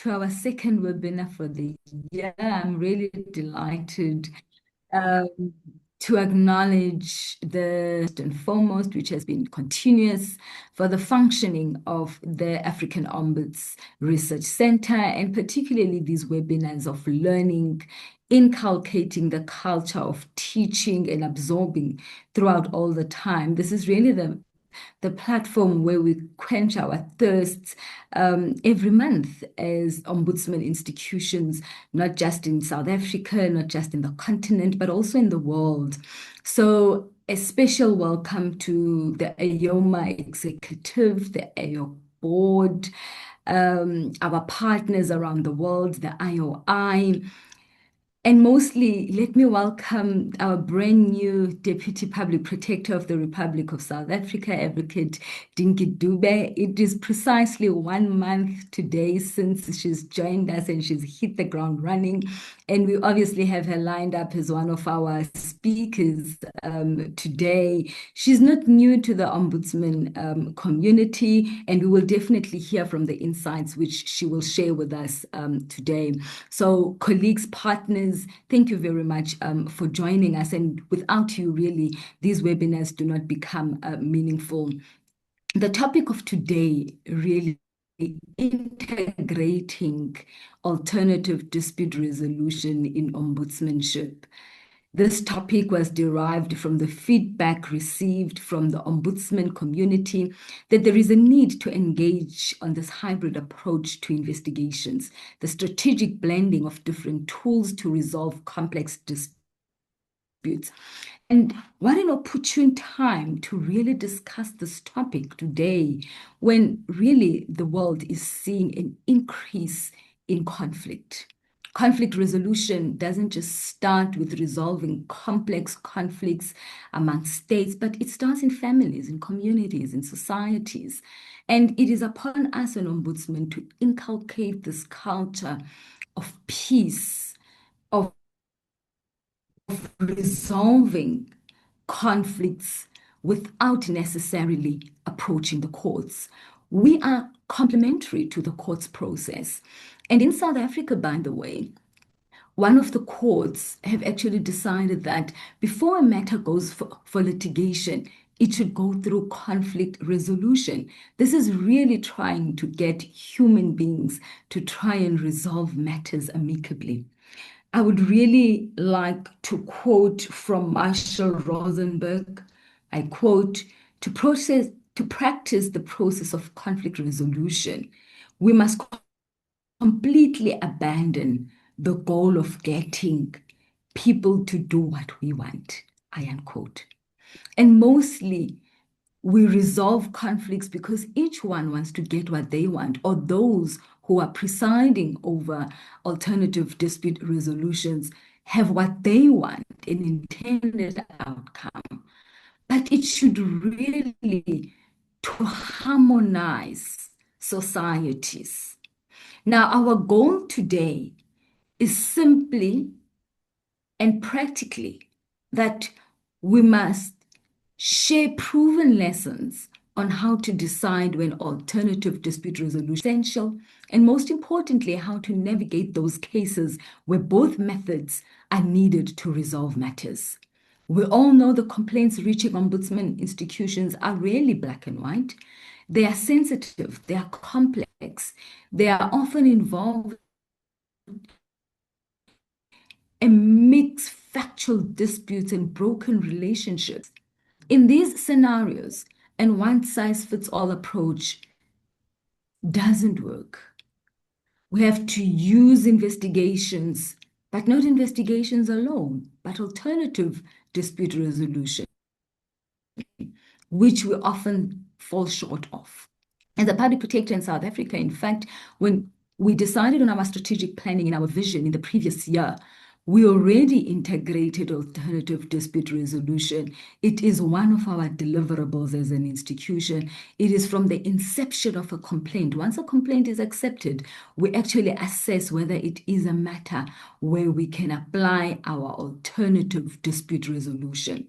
to our second webinar for the year. I'm really delighted um, to acknowledge the first and foremost, which has been continuous for the functioning of the African Ombudsman Research Centre, and particularly these webinars of learning, inculcating the culture of teaching and absorbing throughout all the time. This is really the platform where we quench our thirsts every month as ombudsman institutions, not just in South Africa, not just in the continent, but also in the world. So a special welcome to the AOMA Executive, the AO Board, our partners around the world, the IOI, and mostly, let me welcome our brand new Deputy Public Protector of the Republic of South Africa, Advocate Dinky Dube. It is precisely 1 month today since she's joined us and she's hit the ground running. And we obviously have her lined up as one of our speakers today. She's not new to the Ombudsman community, and we will definitely hear from the insights which she will share with us today. So, colleagues, partners, thank you very much for joining us. And without you, really, these webinars do not become meaningful. The topic of today really integrating alternative dispute resolution in ombudsmanship. This topic was derived from the feedback received from the ombudsman community that there is a need to engage on this hybrid approach to investigations, the strategic blending of different tools to resolve complex disputes. And what an opportune time to really discuss this topic today, when really the world is seeing an increase in conflict. Conflict resolution doesn't just start with resolving complex conflicts among states, but it starts in families, in communities, in societies. And it is upon us, an ombudsman, to inculcate this culture of peace, of resolving conflicts without necessarily approaching the courts. We are complementary to the courts process. And in South Africa, by the way, one of the courts have actually decided that before a matter goes for litigation, it should go through conflict resolution. This is really trying to get human beings to try and resolve matters amicably. I would really like to quote from Marshall Rosenberg. I quote, to practice the process of conflict resolution, we must completely abandon the goal of getting people to do what we want, I unquote. And mostly we resolve conflicts because each one wants to get what they want, or those who are presiding over alternative dispute resolutions have what they want, an intended outcome. But it should really to harmonize societies. Now, our goal today is simply and practically that we must share proven lessons on how to decide when alternative dispute resolution is essential, and most importantly, how to navigate those cases where both methods are needed to resolve matters. We all know the complaints reaching ombudsman institutions are rarely black and white. They are sensitive, they are complex, they are often involved in mixed factual disputes and broken relationships. In these scenarios, and one-size-fits-all approach doesn't work. We have to use investigations, but not investigations alone, but alternative dispute resolution, which we often fall short of. As a public protector in South Africa, in fact, when we decided on our strategic planning in our vision in the previous year, we already integrated alternative dispute resolution. It is one of our deliverables as an institution. It is from the inception of a complaint. Once a complaint is accepted, we actually assess whether it is a matter where we can apply our alternative dispute resolution.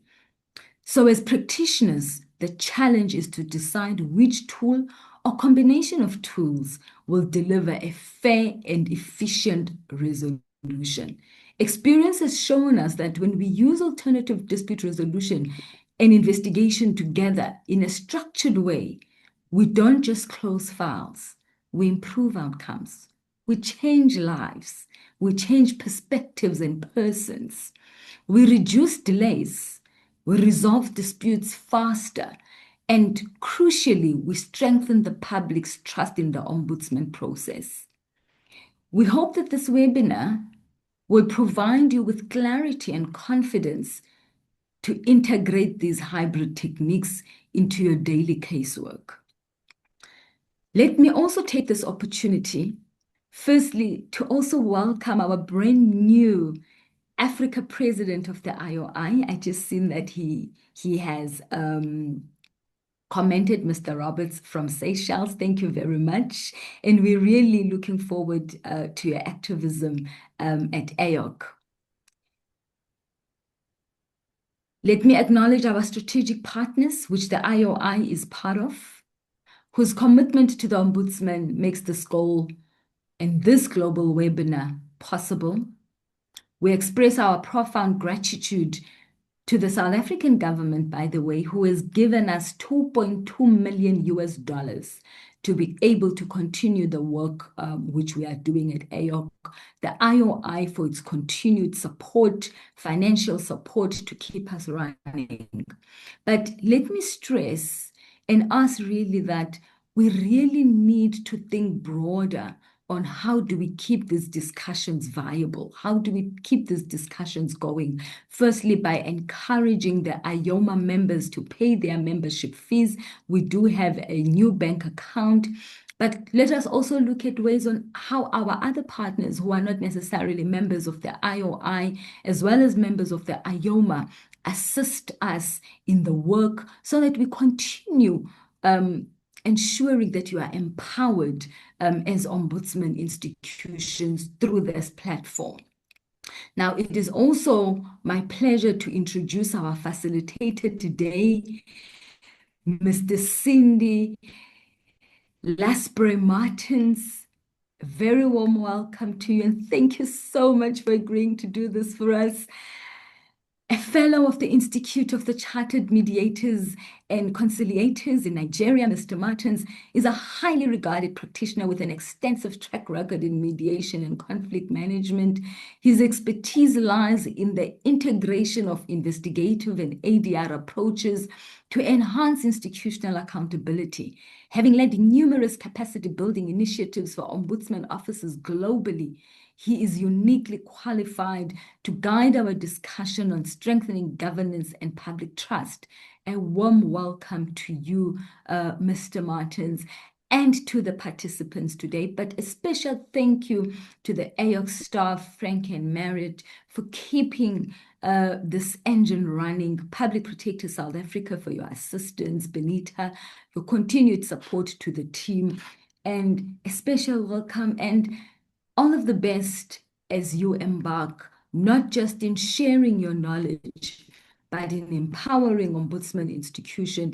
So as practitioners, the challenge is to decide which tool or combination of tools will deliver a fair and efficient resolution. Experience has shown us that when we use alternative dispute resolution and investigation together in a structured way, we don't just close files, we improve outcomes, we change lives, we change perspectives and persons, we reduce delays, we resolve disputes faster, and crucially, we strengthen the public's trust in the ombudsman process. We hope that this webinar will provide you with clarity and confidence to integrate these hybrid techniques into your daily casework. Let me also take this opportunity, firstly, to also welcome our brand new Africa president of the IOI. I just seen that he has commented, Mr. Roberts from Seychelles. Thank you very much. And we're really looking forward to your activism at AORC. Let me acknowledge our strategic partners, which the IOI is part of, whose commitment to the Ombudsman makes this goal and this global webinar possible. We express our profound gratitude to the South African government, by the way, who has given us $2.2 million to be able to continue the work which we are doing at AORC, the IOI for its continued support, financial support to keep us running. But let me stress and ask really that we really need to think broader on how do we keep these discussions viable? How do we keep these discussions going? Firstly, by encouraging the AOMA members to pay their membership fees. We do have a new bank account, but let us also look at ways on how our other partners who are not necessarily members of the IOI, as well as members of the AOMA, assist us in the work so that we continue ensuring that you are empowered as ombudsman institutions through this platform. Now, it is also my pleasure to introduce our facilitator today, Mr. Cindy Lasprey Martins. A very warm welcome to you, and thank you so much for agreeing to do this for us. A fellow of the Institute of the Chartered Mediators and Conciliators in Nigeria, Mr. Martins is a highly regarded practitioner with an extensive track record in mediation and conflict management. His expertise lies in the integration of investigative and ADR approaches to enhance institutional accountability. Having led numerous capacity building initiatives for ombudsman offices globally, he is uniquely qualified to guide our discussion on strengthening governance and public trust. A warm welcome to you, Mr. Martins, and to the participants today, but a special thank you to the AORC staff, Frank and Merritt, for keeping this engine running, Public Protector South Africa for your assistance, Benita, for continued support to the team, and a special welcome and all of the best as you embark, not just in sharing your knowledge, but in empowering ombudsman institutions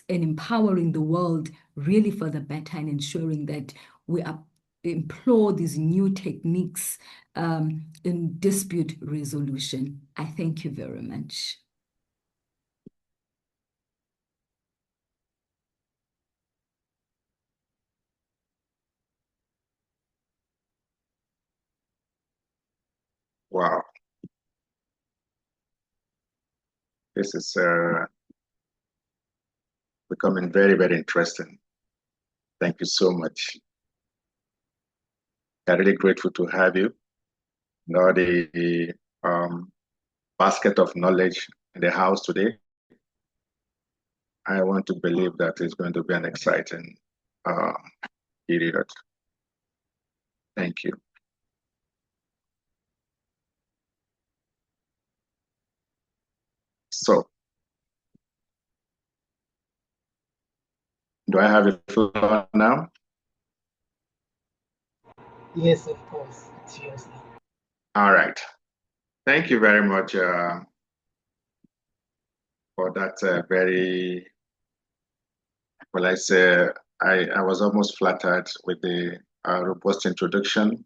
and empowering the world really for the better and ensuring that we employ these new techniques in dispute resolution. I thank you very much. Wow. This is becoming very, very interesting. Thank you so much. I'm really grateful to have you. Now the basket of knowledge in the house today. I want to believe that it's going to be an exciting period. Thank you. So, do I have a floor now? Yes, of course. It's yours now. All right. Thank you very much for that very, well, I say, I was almost flattered with the robust introduction,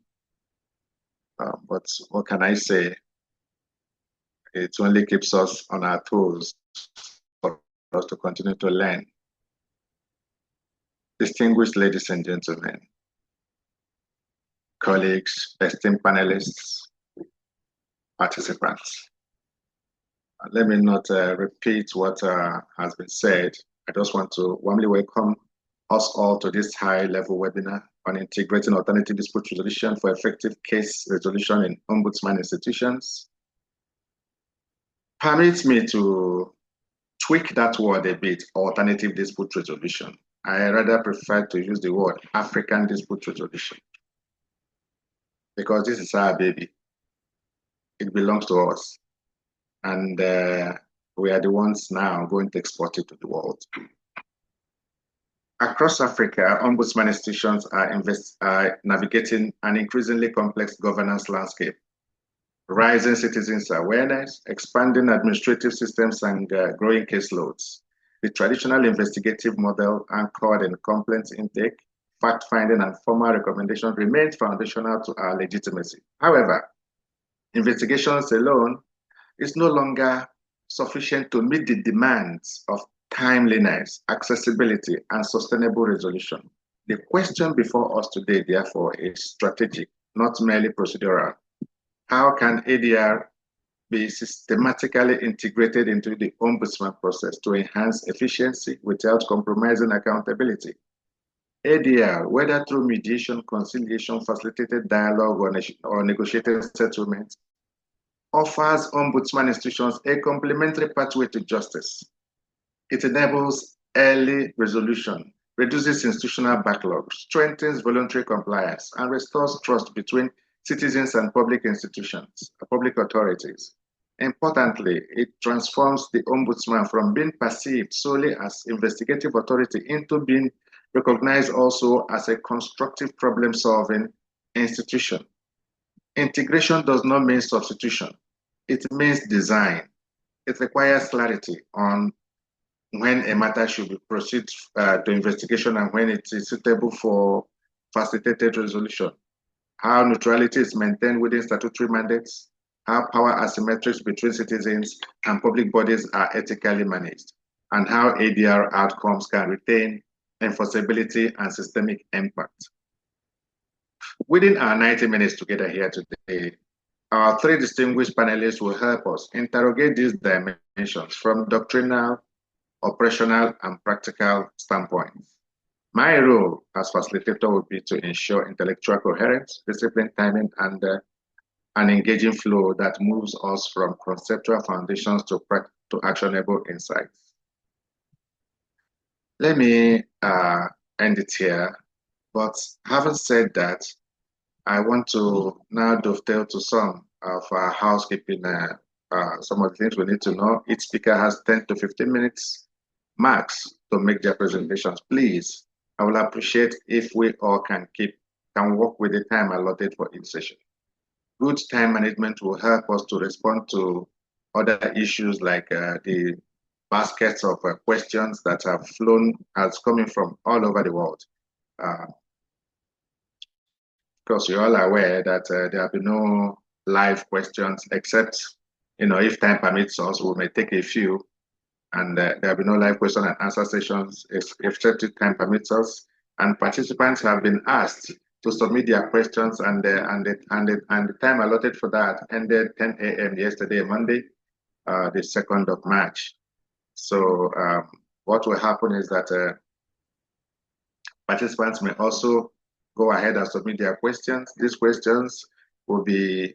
but what can I say? It only keeps us on our toes for us to continue to learn. Distinguished ladies and gentlemen, colleagues, esteemed panelists, participants. Let me not repeat what has been said. I just want to warmly welcome us all to this high-level webinar on integrating alternative dispute resolution for effective case resolution in ombudsman institutions. Permit me to tweak that word a bit, alternative dispute resolution. I rather prefer to use the word African dispute resolution, because this is our baby. It belongs to us. And we are the ones now going to export it to the world. Across Africa, ombudsman institutions are navigating an increasingly complex governance landscape, rising citizens' awareness, expanding administrative systems, and growing caseloads. The traditional investigative model anchored in complaint intake, fact-finding, and formal recommendations remains foundational to our legitimacy. However, investigations alone is no longer sufficient to meet the demands of timeliness, accessibility, and sustainable resolution. The question before us today, therefore, is strategic, not merely procedural. How can ADR be systematically integrated into the ombudsman process to enhance efficiency without compromising accountability? ADR, whether through mediation, conciliation, facilitated dialogue, or negotiated settlement, offers ombudsman institutions a complementary pathway to justice. It enables early resolution, reduces institutional backlog, strengthens voluntary compliance, and restores trust between citizens and public institutions, public authorities. Importantly, it transforms the ombudsman from being perceived solely as investigative authority into being recognized also as a constructive problem-solving institution. Integration does not mean substitution. It means design. It requires clarity on when a matter should proceed to investigation and when it is suitable for facilitated resolution, how neutrality is maintained within statutory mandates, how power asymmetries between citizens and public bodies are ethically managed, and how ADR outcomes can retain enforceability and systemic impact. Within our 90 minutes together here today, our three distinguished panelists will help us interrogate these dimensions from doctrinal, operational, and practical standpoints. My role as facilitator will be to ensure intellectual coherence, disciplined timing, and an engaging flow that moves us from conceptual foundations to actionable insights. Let me end it here, but having said that, I want to now dovetail to some of our housekeeping, some of the things we need to know. Each speaker has 10 to 15 minutes max to make their presentations. Please, I will appreciate if we all can work with the time allotted for each session. Good time management will help us to respond to other issues like the baskets of questions that have flown as coming from all over the world. Of course, you're all aware that there have been no live questions, except, if time permits us, we may take a few, and there have been no live question and answer sessions, except if time permits us. And participants have been asked to submit their questions, and the time allotted for that ended 10 a.m. yesterday, Monday, the 2nd of March. So what will happen is that participants may also go ahead and submit their questions. These questions will be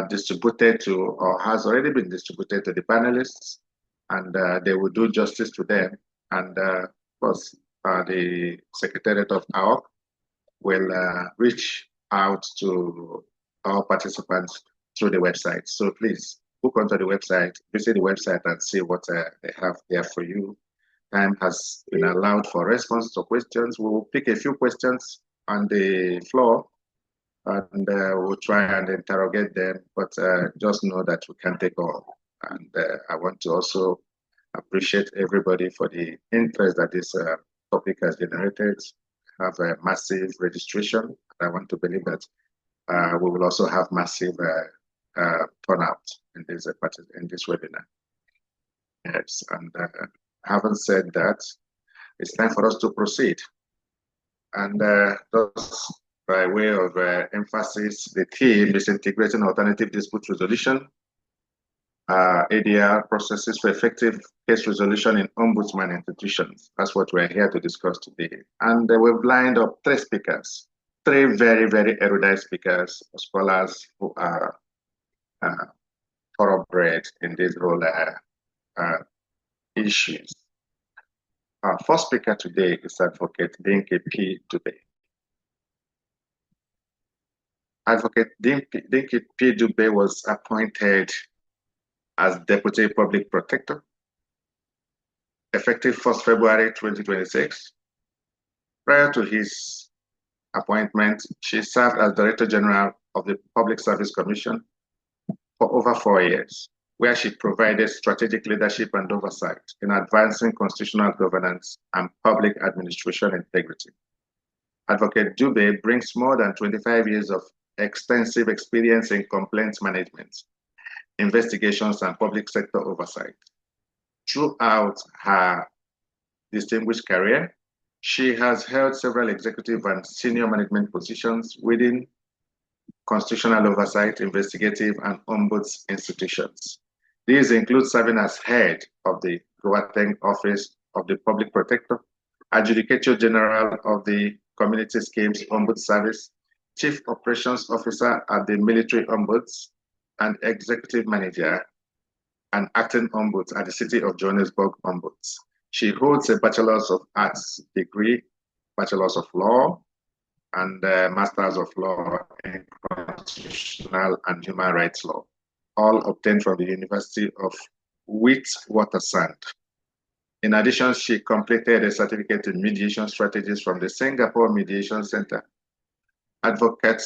distributed to, or has already been distributed to the panelists, and they will do justice to them. And of course, the Secretariat of AORC will reach out to our participants through the website. So please book onto the website, visit the website and see what they have there for you. Time has been allowed for response to questions. We will pick a few questions on the floor, and we'll try and interrogate them, but just know that we can't take all. And I want to also appreciate everybody for the interest that this topic has generated, have a massive registration. I want to believe that we will also have massive turnout in this webinar. Yes, and having said that, it's time for us to proceed. And just by way of emphasis, the theme is integrating alternative dispute resolution, ADR processes for effective case resolution in ombudsman institutions. That's what we're here to discuss today. And we've lined up three speakers, three very, very erudite speakers, scholars who are thoroughbred in these role issues. Our first speaker today is Advocate Dinky P. Dube. Advocate Dinky P. Dube was appointed as Deputy Public Protector, effective 1st February 2026. Prior to his appointment, she served as Director General of the Public Service Commission for over 4 years, where she provided strategic leadership and oversight in advancing constitutional governance and public administration integrity. Advocate Dube brings more than 25 years of extensive experience in complaints management, investigations, and public sector oversight. Throughout her distinguished career, she has held several executive and senior management positions within constitutional oversight, investigative, and ombuds institutions. These include serving as head of the Gauteng Office of the Public Protector, Adjudicator General of the Community Schemes Ombuds Service, Chief Operations Officer at the Military Ombuds, and Executive Manager and Acting Ombuds at the City of Johannesburg Ombuds. She holds a Bachelor's of Arts degree, Bachelor's of Law, and Masters of Law in Constitutional and Human Rights Law, all obtained from the University of Witwatersrand. In addition, she completed a certificate in mediation strategies from the Singapore Mediation Center. Advocate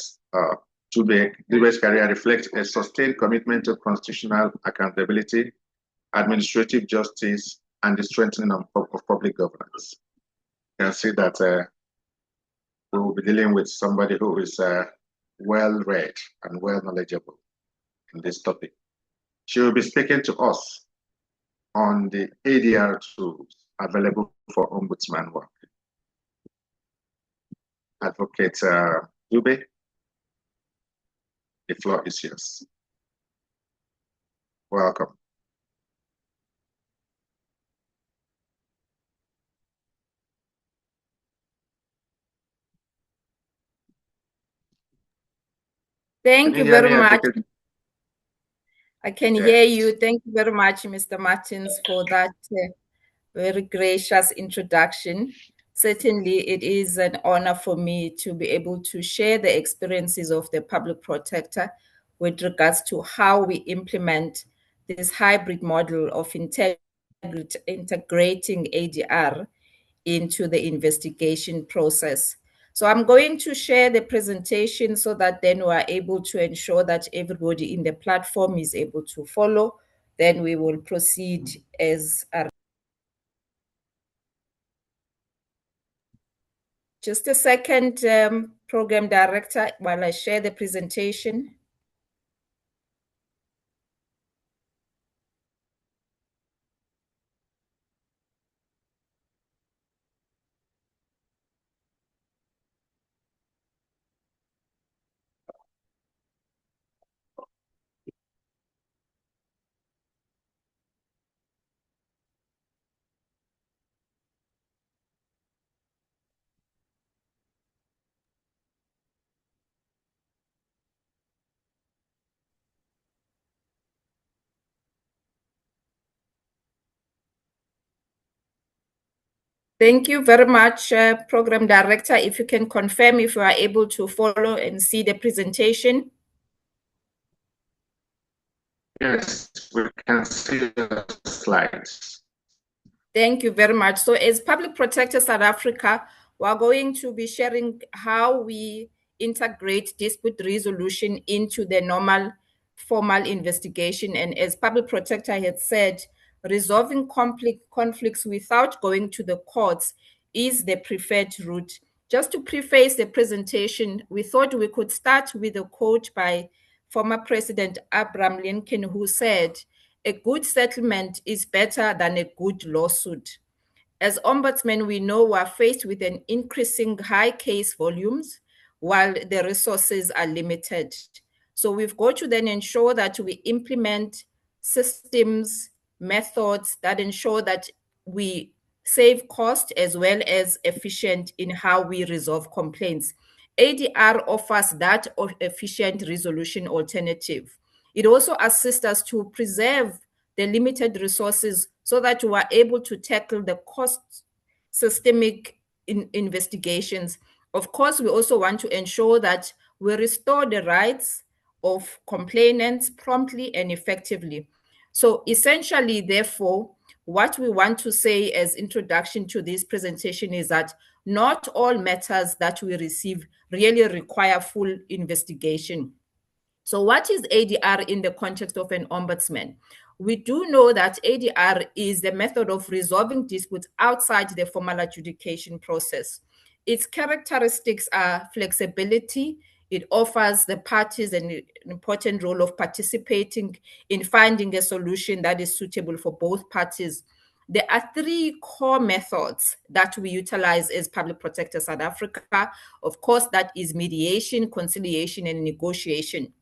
Dube's career reflects a sustained commitment to constitutional accountability, administrative justice, and the strengthening of public governance. You can see that we will be dealing with somebody who is well-read and well-knowledgeable in this topic. She will be speaking to us on the ADR tools available for ombudsman work. Advocate Dube, the floor is yours. Welcome. Thank you very much. I can hear you. Thank you very much, Mr. Martins, for that very gracious introduction. Certainly, it is an honor for me to be able to share the experiences of the public protector with regards to how we implement this hybrid model of integrating ADR into the investigation process. So I'm going to share the presentation so that then we are able to ensure that everybody in the platform is able to follow. Then we will proceed as a... Just a second, Program Director, while I share the presentation. Thank you very much, Program Director. If you can confirm if you are able to follow and see the presentation. Yes, we can see the slides. Thank you very much. So as Public Protector South Africa, we're going to be sharing how we integrate dispute resolution into the normal formal investigation. And as Public Protector had said, resolving conflicts without going to the courts is the preferred route. Just to preface the presentation, we thought we could start with a quote by former President Abraham Lincoln, who said, "A good settlement is better than a good lawsuit." As ombudsmen, we know we are faced with an increasing high case volumes while the resources are limited. So we've got to then ensure that we implement systems, methods that ensure that we save cost as well as efficient in how we resolve complaints. ADR offers that efficient resolution alternative. It also assists us to preserve the limited resources so that we are able to tackle the cost systemic investigations. Of course, we also want to ensure that we restore the rights of complainants promptly and effectively. So essentially, therefore, what we want to say as introduction to this presentation is that not all matters that we receive really require full investigation. So what is ADR in the context of an ombudsman? We do know that ADR is the method of resolving disputes outside the formal adjudication process. Its characteristics are flexibility. It offers the parties an important role of participating in finding a solution that is suitable for both parties. There are three core methods that we utilize as Public Protector South Africa. Of course, that is mediation, conciliation, and negotiation.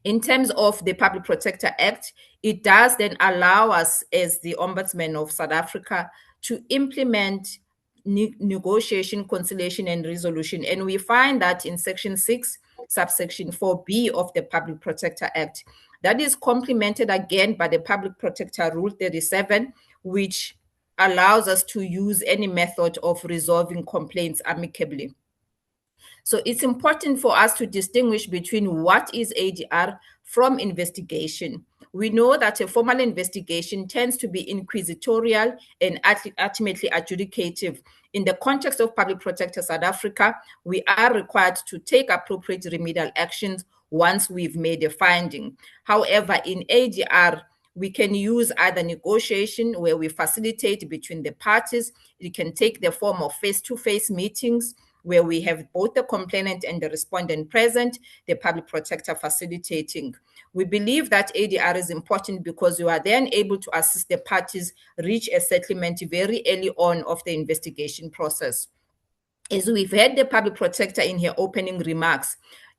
In terms of the Public Protector Act, it does then allow us as the Ombudsman of South Africa to implement negotiation, conciliation, and resolution. And we find that in Section 6, subsection 4B of the Public Protector Act. That is complemented again by the Public Protector Rule 37, which allows us to use any method of resolving complaints amicably. So it's important for us to distinguish between what is ADR from investigation. We know that a formal investigation tends to be inquisitorial and ultimately adjudicative. In the context of Public Protector South Africa, we are required to take appropriate remedial actions once we've made a finding. However, in ADR, we can use either negotiation where we facilitate between the parties. It can take the form of face-to-face meetings where we have both the complainant and the respondent present, the public protector facilitating. We believe that ADR is important because you are then able to assist the parties reach a settlement very early on of the investigation process. As we've heard the public protector in her opening remarks,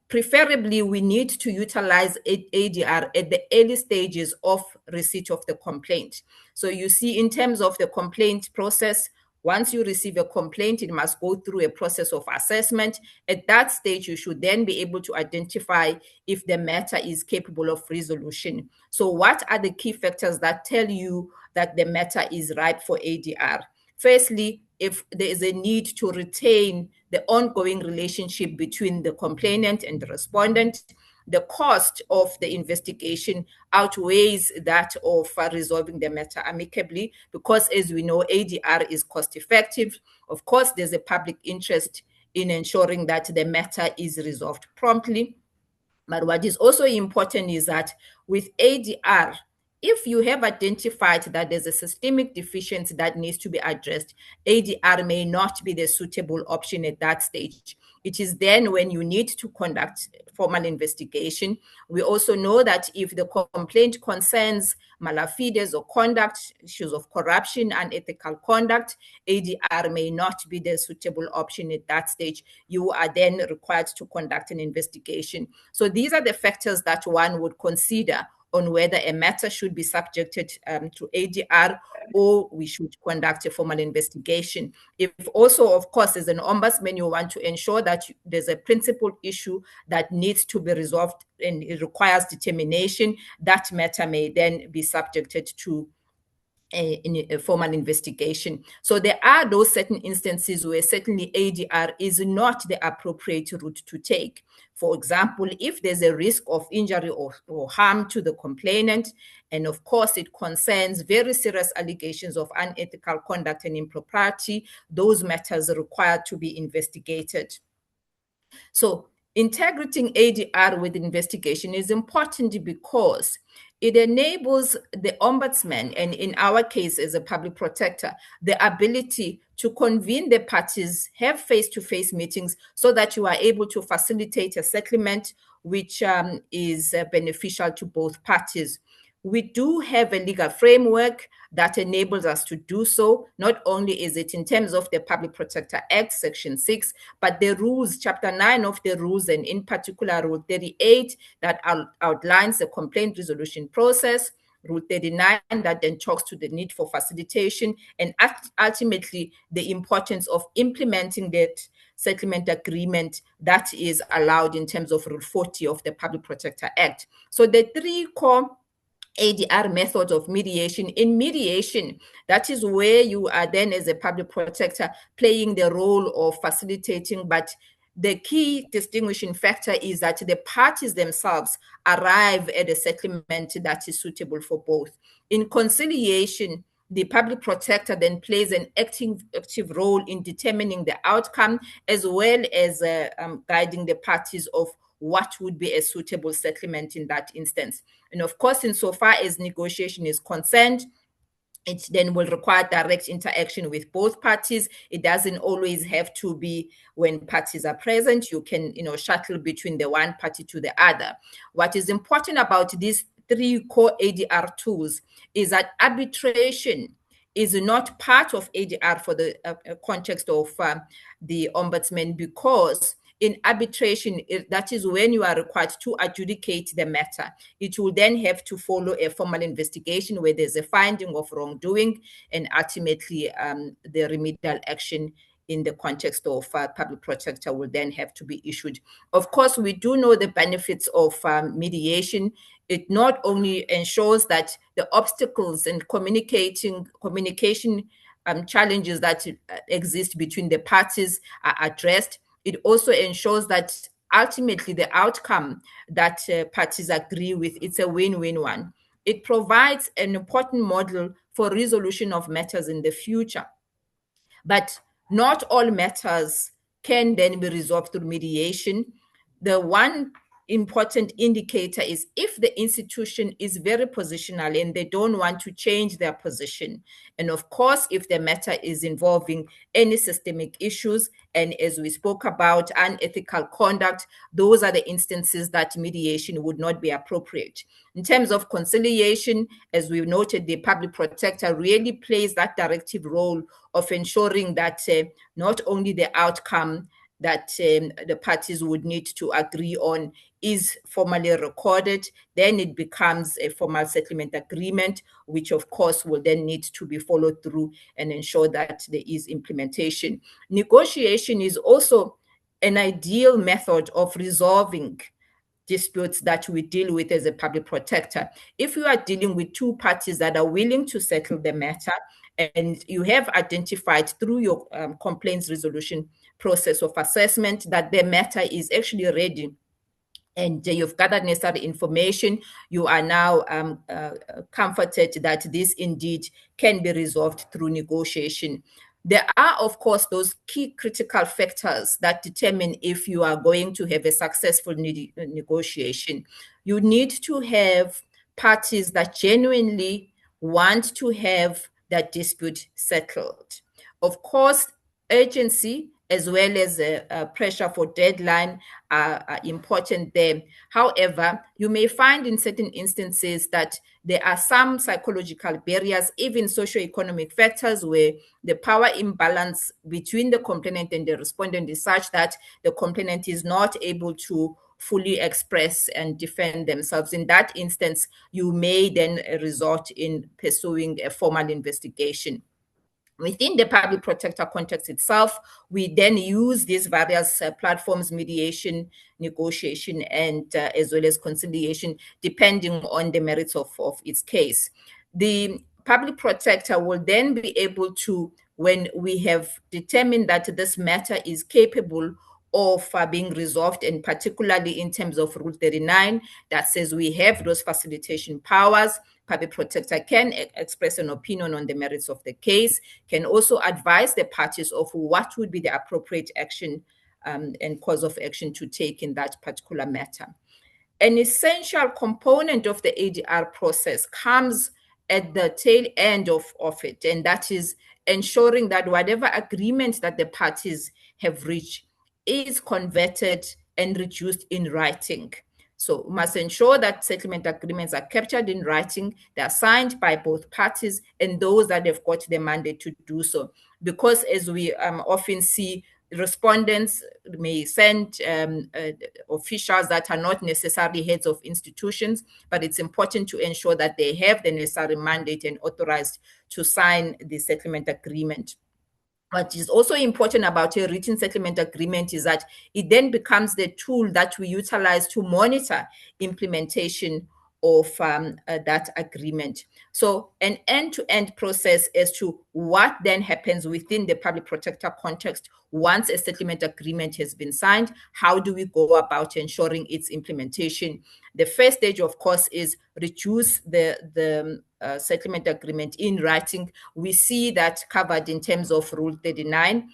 preferably we need to utilize ADR at the early stages of receipt of the complaint. So you see, in terms of the complaint process, once you receive a complaint, it must go through a process of assessment. At that stage, you should then be able to identify if the matter is capable of resolution. So what are the key factors that tell you that the matter is ripe for ADR? Firstly, if there is a need to retain the ongoing relationship between the complainant and the respondent, the cost of the investigation outweighs that of resolving the matter amicably, because as we know, ADR is cost effective. Of course, there's a public interest in ensuring that the matter is resolved promptly. But what is also important is that with ADR, if you have identified that there's a systemic deficiency that needs to be addressed, ADR may not be the suitable option at that stage. It is then when you need to conduct formal investigation. We also know that if the complaint concerns malafides or conduct, issues of corruption and ethical conduct, ADR may not be the suitable option at that stage. You are then required to conduct an investigation. So these are the factors that one would consider on whether a matter should be subjected to ADR or we should conduct a formal investigation. If also, of course, as an ombudsman, you want to ensure that there's a principal issue that needs to be resolved and it requires determination, that matter may then be subjected to a formal investigation. So there are those certain instances where certainly ADR is not the appropriate route to take. For example, if there's a risk of injury or harm to the complainant, and of course it concerns very serious allegations of unethical conduct and impropriety, those matters are required to be investigated. So integrating ADR with investigation is important because It enables the ombudsman, and in our case as a public protector, the ability to convene the parties, have face-to-face meetings so that you are able to facilitate a settlement which is beneficial to both parties. We do have a legal framework that enables us to do so. Not only is it in terms of the Public Protector Act, Section 6, but the rules, Chapter 9 of the rules, and in particular Rule 38 that outlines the complaint resolution process, Rule 39 that then talks to the need for facilitation, and ultimately the importance of implementing that settlement agreement that is allowed in terms of Rule 40 of the Public Protector Act. So the three core ADR methods of mediation. In mediation, that is where you are then as a public protector playing the role of facilitating, but the key distinguishing factor is that the parties themselves arrive at a settlement that is suitable for both. In conciliation, the public protector then plays an active role in determining the outcome as well as guiding the parties of what would be a suitable settlement in that instance. And of course, insofar as negotiation is concerned, it then will require direct interaction with both parties. It doesn't always have to be when parties are present. You can, shuttle between the one party to the other. What is important about these three core ADR tools is that arbitration is not part of ADR for the context of the ombudsman, because in arbitration, that is when you are required to adjudicate the matter. It will then have to follow a formal investigation where there's a finding of wrongdoing, and ultimately the remedial action in the context of public protector will then have to be issued. Of course, we do know the benefits of mediation. It not only ensures that the obstacles and communication challenges that exist between the parties are addressed. It also ensures that ultimately the outcome that parties agree with, it's a win-win one. It provides an important model for resolution of matters in the future. But not all matters can then be resolved through mediation. The one important indicator is if the institution is very positional and they don't want to change their position. And of course, if the matter is involving any systemic issues, and as we spoke about, unethical conduct, those are the instances that mediation would not be appropriate. In terms of conciliation, as we noted, the public protector really plays that directive role of ensuring that not only the outcome that the parties would need to agree on is formally recorded, then it becomes a formal settlement agreement, which of course will then need to be followed through and ensure that there is implementation. Negotiation is also an ideal method of resolving disputes that we deal with as a public protector. If you are dealing with two parties that are willing to settle the matter, and you have identified through your complaints resolution process of assessment that the matter is actually ready, and you've gathered necessary information, you are now comforted that this indeed can be resolved through negotiation. There are, of course, those key critical factors that determine if you are going to have a successful negotiation. You need to have parties that genuinely want to have that dispute settled. Of course, urgency as well as pressure for deadline are important there. However, you may find in certain instances that there are some psychological barriers, even socioeconomic factors, where the power imbalance between the complainant and the respondent is such that the complainant is not able to fully express and defend themselves. In that instance, you may then resort in pursuing a formal investigation. Within the public protector context itself, we then use these various platforms, mediation, negotiation, and as well as conciliation, depending on the merits of its case. The public protector will then be able to, when we have determined that this matter is capable of being resolved, and particularly in terms of Rule 39, that says we have those facilitation powers, public protector can express an opinion on the merits of the case, can also advise the parties of what would be the appropriate action and course of action to take in that particular matter. an essential component of the ADR process comes at the tail end of it, and that is ensuring that whatever agreement that the parties have reached is converted and reduced in writing. So we must ensure that settlement agreements are captured in writing, they are signed by both parties and those that have got the mandate to do so. Because as we often see, respondents may send officials that are not necessarily heads of institutions, but it's important to ensure that they have the necessary mandate and authorized to sign the settlement agreement. What is also important about a written settlement agreement is that it then becomes the tool that we utilize to monitor implementation of that agreement. So an end-to-end process as to what then happens within the public protector context once a settlement agreement has been signed. How do we go about ensuring its implementation? The first stage, of course, is reduce the settlement agreement in writing. We see that covered in terms of Rule 39,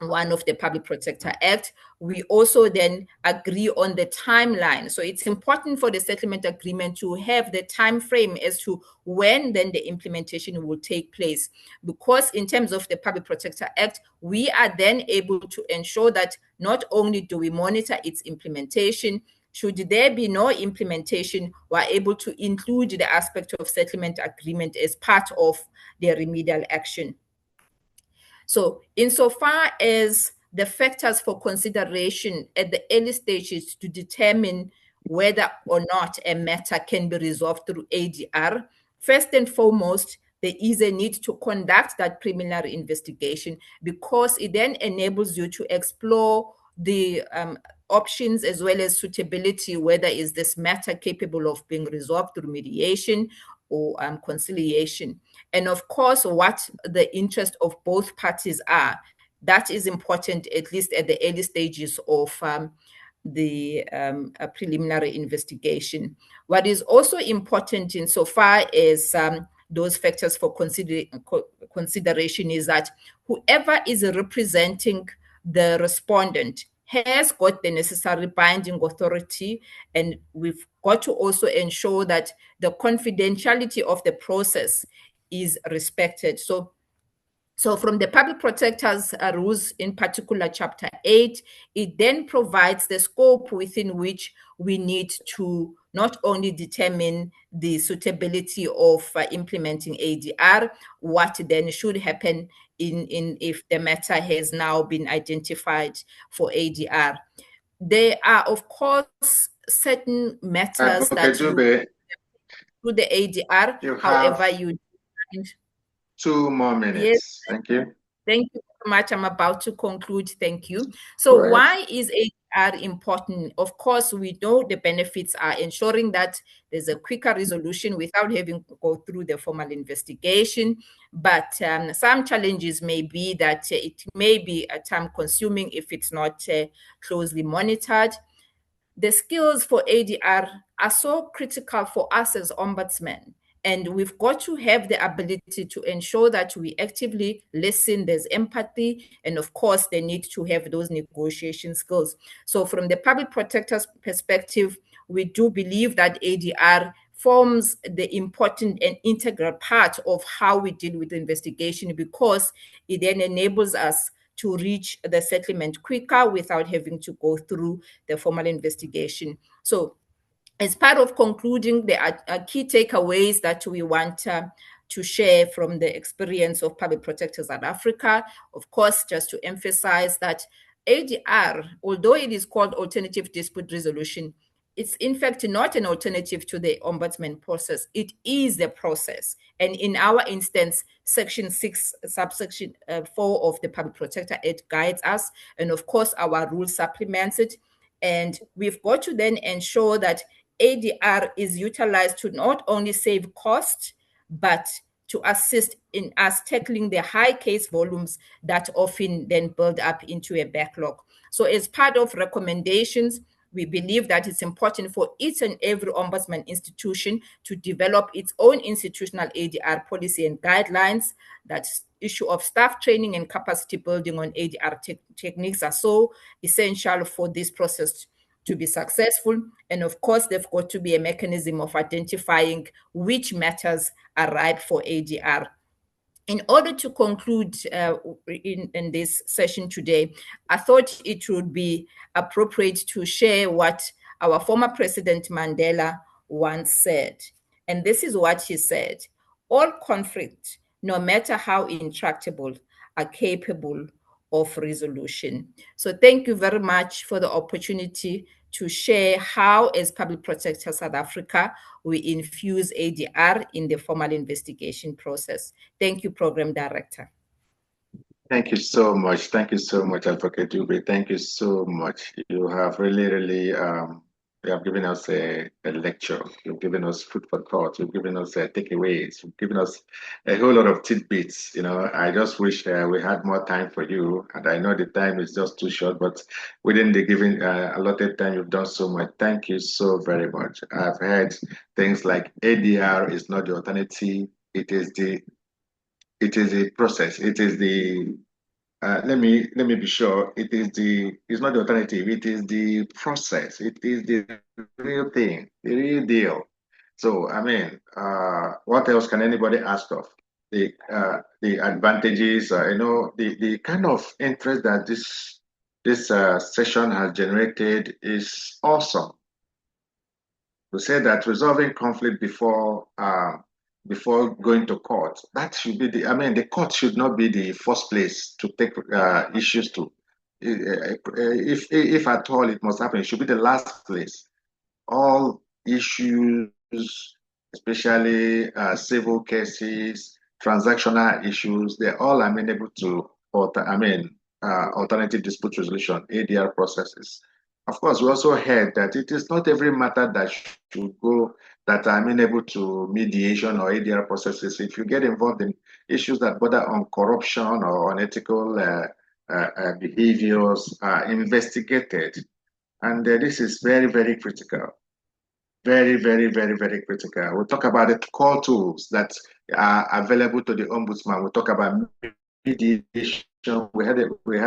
one of the Public Protector Act. We also then agree on the timeline. So it's important for the settlement agreement to have the time frame as to when then the implementation will take place. Because in terms of the Public Protector Act, we are then able to ensure that not only do we monitor its implementation, should there be no implementation, we're able to include the aspect of settlement agreement as part of the remedial action. So insofar as the factors for consideration at the early stages to determine whether or not a matter can be resolved through ADR, first and foremost, there is a need to conduct that preliminary investigation, because it then enables you to explore the options as well as suitability, whether is this matter capable of being resolved through mediation or conciliation. And of course, what the interest of both parties are. That is important, at least at the early stages of the preliminary investigation. What is also important insofar as those factors for consideration is that whoever is representing the respondent has got the necessary binding authority, and we've got to also ensure that the confidentiality of the process is respected. So from the Public Protector's rules, in particular Chapter 8, it then provides the scope within which we need to not only determine the suitability of implementing ADR, what then should happen in if the matter has now been identified for ADR. There are, of course, certain matters that you through the ADR, however you 2 more minutes. Yes. Thank you. Thank you very much. I'm about to conclude. Thank you. So why is ADR important? Of course, we know the benefits are ensuring that there's a quicker resolution without having to go through the formal investigation. But some challenges may be that it may be time consuming if it's not closely monitored. The skills for ADR are so critical for us as ombudsmen. And we've got to have the ability to ensure that we actively listen, there's empathy, and of course, they need to have those negotiation skills. So from the public protector's perspective, we do believe that ADR forms the important and integral part of how we deal with the investigation, because it then enables us to reach the settlement quicker without having to go through the formal investigation. So as part of concluding, there are key takeaways that we want to share from the experience of public protectors in Africa. Of course, just to emphasize that ADR, although it is called alternative dispute resolution, it's in fact not an alternative to the ombudsman process. It is the process. And in our instance, Section 6, subsection 4 of the Public Protector Act guides us. And of course, our rule supplements it. And we've got to then ensure that ADR is utilized to not only save cost, but to assist in us tackling the high case volumes that often then build up into a backlog. So as part of recommendations, we believe that it's important for each and every ombudsman institution to develop its own institutional ADR policy and guidelines. That issue of staff training and capacity building on ADR techniques are so essential for this process to be successful. And of course, there's got to be a mechanism of identifying which matters are ripe for ADR. In order to conclude in this session today, I thought it would be appropriate to share what our former President Mandela once said. And this is what he said: all conflict, no matter how intractable, are capable of resolution. So thank you very much for the opportunity to share how, as Public Protector South Africa, we infuse ADR in the formal investigation process. Thank you, Program Director. Thank you so much. Thank you so much, Advocate Dube. Thank you so much. You have really, you have given us a lecture. You've given us food for thought. You've given us takeaways. You've given us a whole lot of tidbits. You know, I just wish we had more time for you. And I know the time is just too short, but within the given allotted time, you've done so much. Thank you so very much. I've heard things like ADR is not the alternative. It is a process. It is the let me be sure. It's not the alternative. It is the process. It is the real thing, the real deal. So I mean, what else can anybody ask of? The advantages, the kind of interest that this session has generated is awesome. To say that resolving conflict before going to court, that should be the court should not be the first place to take issues to. If at all it must happen, it should be the last place. All issues, especially civil cases, transactional issues, they're all amenable to alternative dispute resolution, ADR processes. Of course, we also heard that it is not every matter that should go that are amenable to mediation or ADR processes. If you get involved in issues that border on corruption or unethical behaviors, are investigated. And this is very, very critical. Very, very, very, very critical. We'll talk about the core tools that are available to the Ombudsman. We'll talk about mediation. We had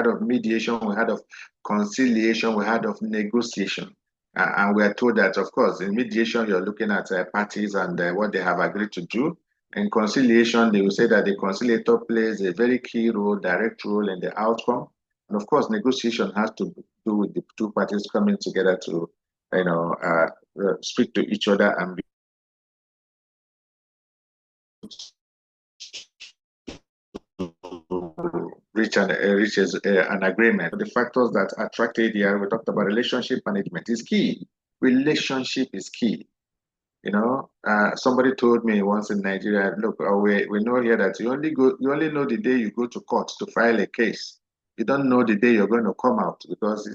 of mediation, we had of conciliation, we had of negotiation. And we are told that, of course, in mediation, you're looking at parties and what they have agreed to do. In conciliation, they will say that the conciliator plays a very key role, direct role in the outcome. And of course, negotiation has to do with the two parties coming together to, speak to each other and be reach an agreement. The factors that attract ADR, we talked about relationship management is key. Relationship is key. Somebody told me once in Nigeria, look, we know here that you only know the day you go to court to file a case. You don't know the day you're going to come out, because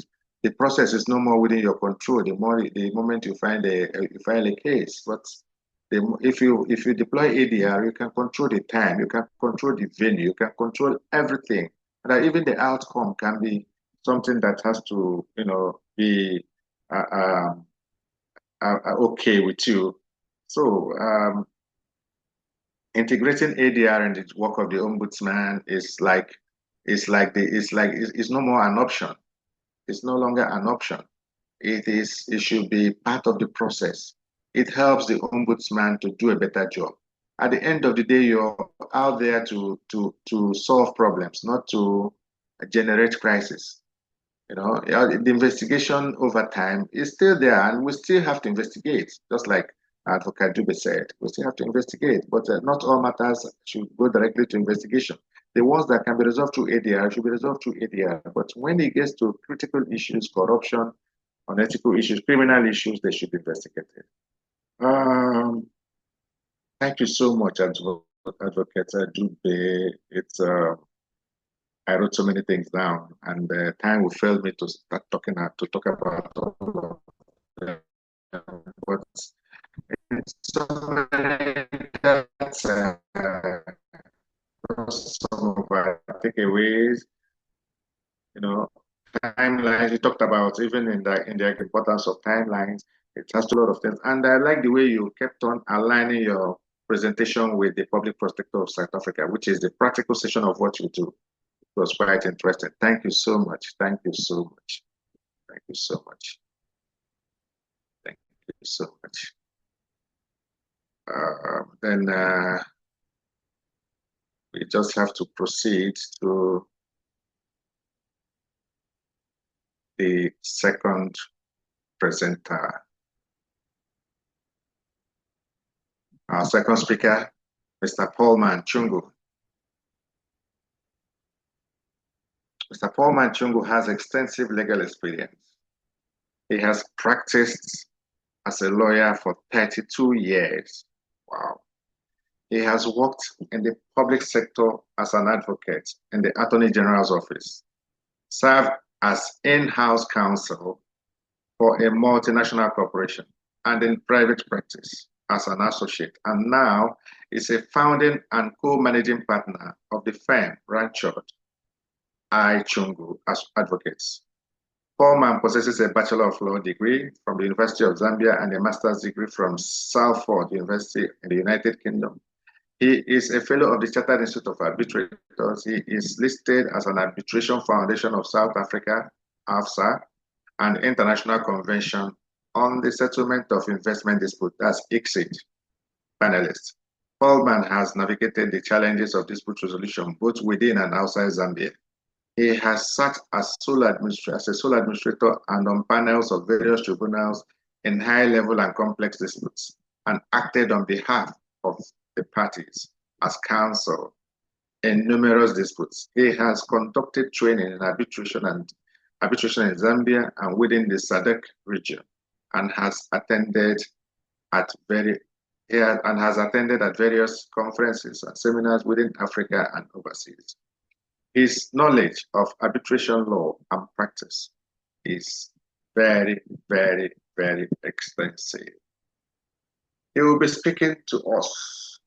the process is no more within your control. The moment you file a case, but if you deploy ADR, you can control the time, you can control the venue, you can control everything. And even the outcome can be something that has to, be okay with you. So integrating ADR in the work of the ombudsman is no more an option. It's no longer an option. It should be part of the process. It helps the ombudsman to do a better job. At the end of the day, you're out there to solve problems, not to generate crisis. The investigation over time is still there, and we still have to investigate, just like Advocate Dube said. We still have to investigate, but not all matters should go directly to investigation. The ones that can be resolved through ADR should be resolved through ADR. But when it gets to critical issues, corruption, unethical issues, criminal issues, they should be investigated. Thank you so much, Advocate Dube. I wrote so many things down, and time will fail me to start talk about all of them. But that's some of our takeaways. Timelines. We talked about even in the importance of timelines. It has a lot of things, and I like the way you kept on aligning your presentation with the Public Protector of South Africa, which is the practical session of what you do. It was quite interesting. Thank you so much. Thank you so much. Thank you so much. you so much. Then we just have to proceed to the second presenter. Our second speaker, Mr. Paul Manchungu. Mr. Paul Manchungu has extensive legal experience. He has practiced as a lawyer for 32 years. Wow. He has worked in the public sector as an advocate in the Attorney General's office, served as in-house counsel for a multinational corporation, and in private practice as an associate, and now is a founding and co-managing partner of the firm Ranchard I. Chungu as advocates. Paul Man possesses a Bachelor of Law degree from the University of Zambia and a master's degree from Salford University in the United Kingdom. He is a fellow of the Chartered Institute of Arbitrators. He is listed as an Arbitration Foundation of South Africa, AFSA, and International Convention on the Settlement of Investment Disputes, that's ICSID, panelist. Paul Man has navigated the challenges of dispute resolution both within and outside Zambia. He has sat as a sole administrator and on panels of various tribunals in high-level and complex disputes, and acted on behalf of the parties as counsel in numerous disputes. He has conducted training in arbitration in Zambia and within the SADC region, and has attended at various conferences and seminars within Africa and overseas. His knowledge of arbitration law and practice is very, very, very extensive. He will be speaking to us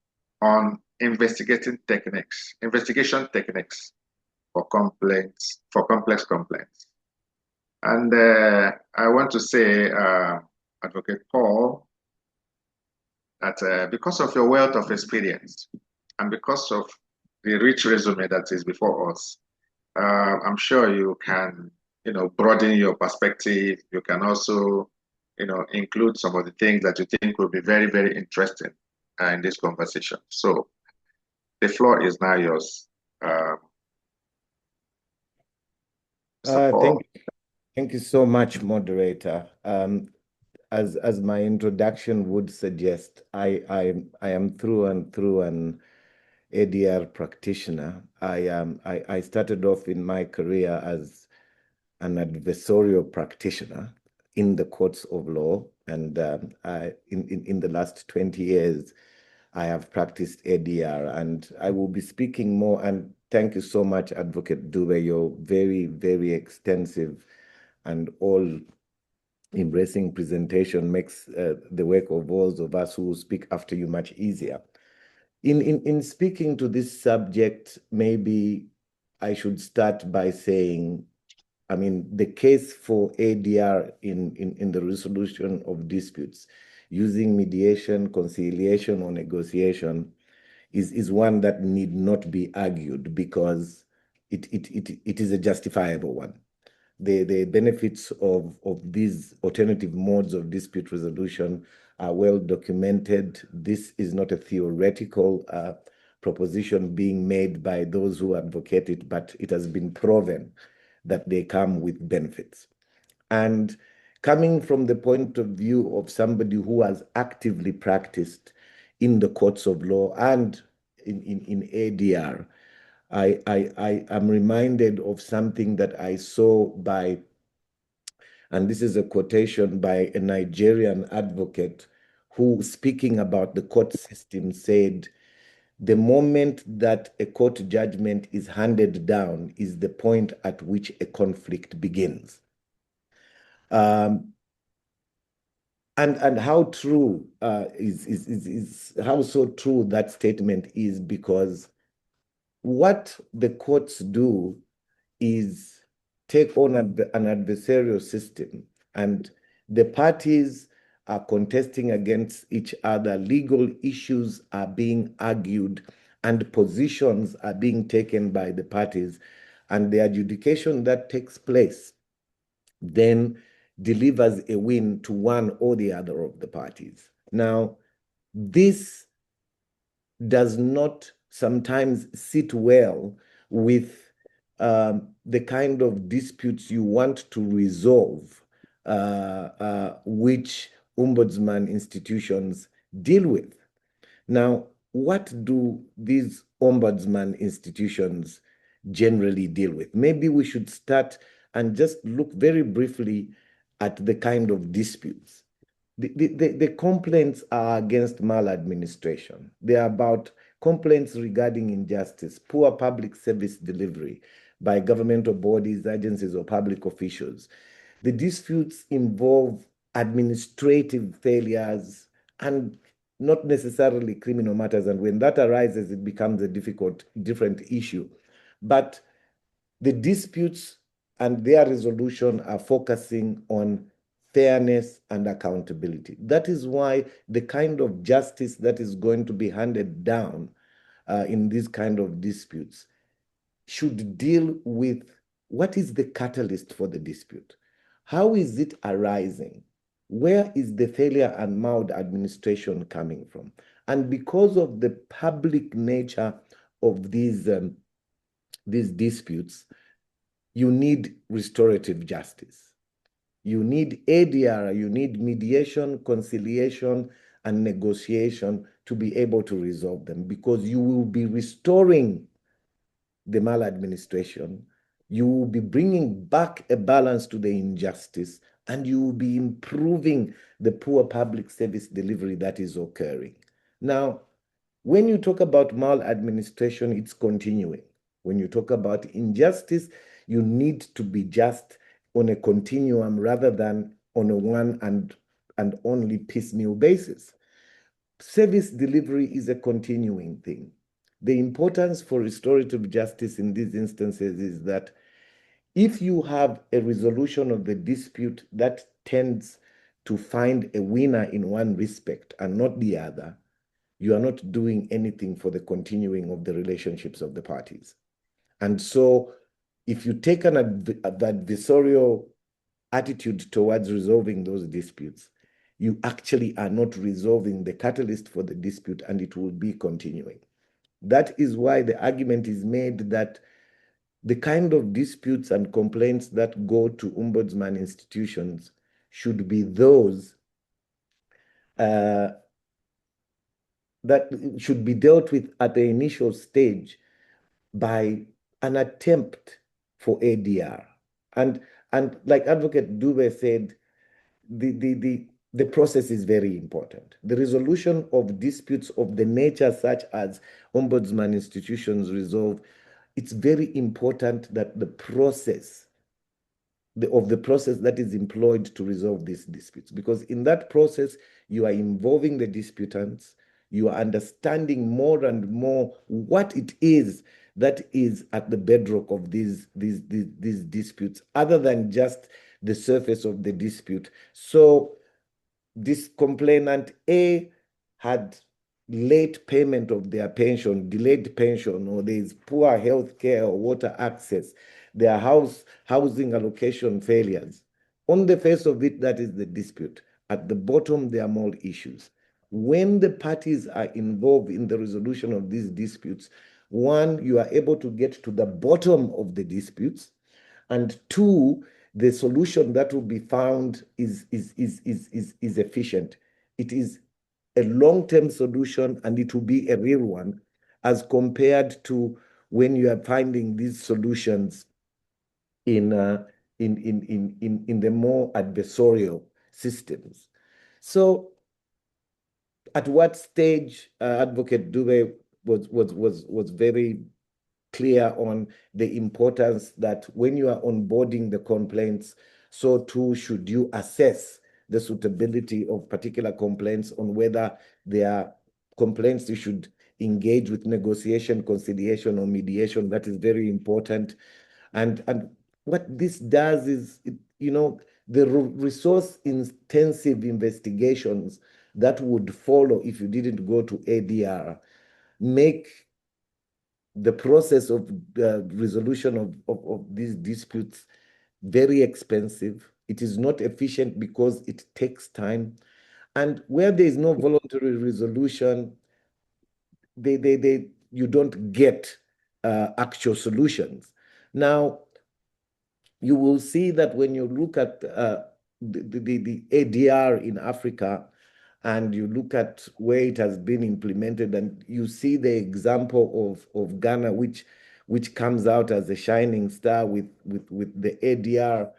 on investigation techniques for complex complaints. And I want to say, Advocate Paul, that because of your wealth of experience and because of the rich resume that is before us, I'm sure you can, broaden your perspective. You can also, include some of the things that you think will be very, very interesting in this conversation. So the floor is now yours. Thank you so much, moderator. As my introduction would suggest, I am through and through an ADR practitioner. I started off in my career as an adversarial practitioner in the courts of law, and in the last 20 years, I have practiced ADR, and I will be speaking more. And thank you so much, Advocate Dube. Your very, very extensive and all-embracing presentation makes the work of all of us who will speak after you much easier. In speaking to this subject, maybe I should start by saying, the case for ADR in the resolution of disputes using mediation, conciliation, or negotiation is one that need not be argued, because it is a justifiable one. The benefits of these alternative modes of dispute resolution are well documented. This is not a theoretical proposition being made by those who advocate it, but it has been proven that they come with benefits. And coming from the point of view of somebody who has actively practiced in the courts of law and in ADR, I am reminded of something that I saw and this is a quotation by a Nigerian advocate who, speaking about the court system, said, "The moment that a court judgment is handed down is the point at which a conflict begins." And how true how so true that statement is, because what the courts do is take on an adversarial system, and the parties are contesting against each other. Legal issues are being argued, and positions are being taken by the parties, and the adjudication that takes place then delivers a win to one or the other of the parties. Now, this does not sometimes sit well with the kind of disputes you want to resolve, which ombudsman institutions deal with. Now, what do these ombudsman institutions generally deal with? Maybe we should start and just look very briefly at the kind of disputes. The complaints are against maladministration. They are about complaints regarding injustice, poor public service delivery by governmental bodies, agencies, or public officials. The disputes involve administrative failures and not necessarily criminal matters. And when that arises, it becomes a different issue. But the disputes and their resolution are focusing on fairness and accountability. That is why the kind of justice that is going to be handed down in these kind of disputes should deal with what is the catalyst for the dispute. How is it arising? Where is the failure and maladministration coming from? And because of the public nature of these disputes, you need restorative justice. You need ADR, you need mediation, conciliation, and negotiation to be able to resolve them, because you will be restoring the maladministration, you will be bringing back a balance to the injustice, and you will be improving the poor public service delivery that is occurring. Now, when you talk about maladministration, it's continuing. When you talk about injustice, you need to be just on a continuum rather than on a one and only piecemeal basis. Service delivery is a continuing thing. The importance for restorative justice in these instances is that if you have a resolution of the dispute that tends to find a winner in one respect and not the other, you are not doing anything for the continuing of the relationships of the parties. And so if you take an adversarial attitude towards resolving those disputes, you actually are not resolving the catalyst for the dispute, and it will be continuing. That is why the argument is made that the kind of disputes and complaints that go to ombudsman institutions should be those that should be dealt with at the initial stage by an attempt for ADR. And like Advocate Dube said, the process is very important. The resolution of disputes of the nature such as ombudsman institutions resolve, it's very important that the process that is employed to resolve these disputes, because in that process, you are involving the disputants, you are understanding more and more what it is that is at the bedrock of these disputes, other than just the surface of the dispute. So this complainant A had late payment of their pension, delayed pension, or there is poor health care or water access, there are housing allocation failures. On the face of it, that is the dispute. At the bottom, there are more issues. When the parties are involved in the resolution of these disputes, one, you are able to get to the bottom of the disputes, and two, the solution that will be found is efficient. It is a long-term solution, and it will be a real one, as compared to when you are finding these solutions in the more adversarial systems. So, at what stage Advocate Dube was very clear on the importance that when you are onboarding the complaints, so too should you assess the suitability of particular complaints, on whether they are complaints you should engage with negotiation, conciliation, or mediation. That is very important. And what this does is, the resource-intensive investigations that would follow if you didn't go to ADR make the process of resolution of these disputes very expensive, It is not efficient because it takes time. And where there is no voluntary resolution, you don't get actual solutions. Now, you will see that when you look at the ADR in Africa, and you look at where it has been implemented, and you see the example of Ghana, which comes out as a shining star with the ADR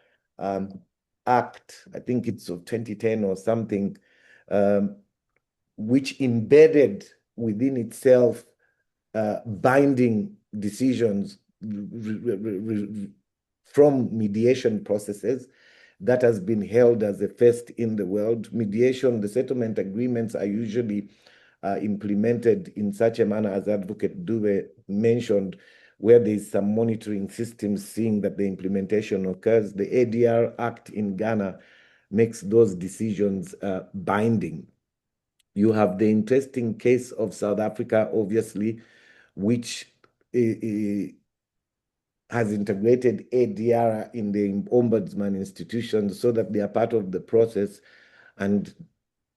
Act, I think it's of 2010 or something, which embedded within itself binding decisions from mediation processes that has been held as a first in the world. Mediation, the settlement agreements are usually implemented in such a manner, as Advocate Dube mentioned, where there is some monitoring systems seeing that the implementation occurs. The ADR Act in Ghana makes those decisions binding. You have the interesting case of South Africa, obviously, which has integrated ADR in the Ombudsman institution so that they are part of the process. And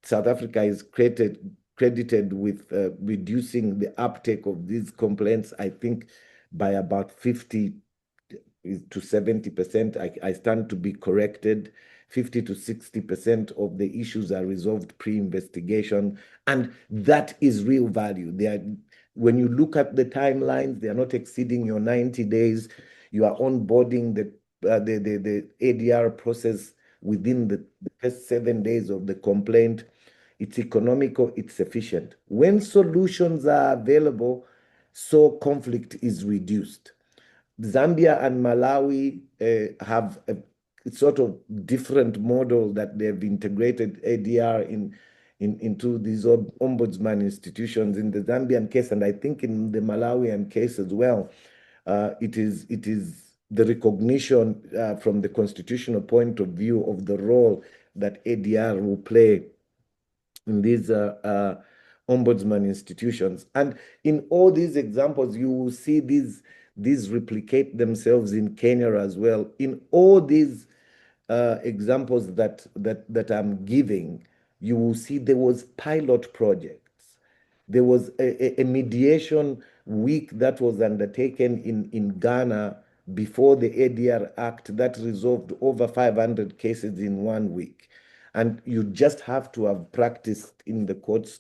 South Africa is credited with reducing the uptake of these complaints, I think, by about 50 to 70%. I stand to be corrected. 50 to 60% of the issues are resolved pre-investigation. And that is real value. When you look at the timelines, they are not exceeding your 90 days. You are onboarding the ADR process within the first 7 days of the complaint. It's economical, it's efficient. When solutions are available, so conflict is reduced. Zambia and Malawi have a sort of different model that they've integrated ADR into these ombudsman institutions. In the Zambian case, and I think in the Malawian case as well, it is the recognition from the constitutional point of view of the role that ADR will play in these ombudsman institutions. And in all these examples, you will see these replicate themselves in Kenya as well. In all these examples that I'm giving, you will see there was pilot projects. There was a mediation week that was undertaken in Ghana before the ADR Act that resolved over 500 cases in 1 week. And you just have to have practiced in the courts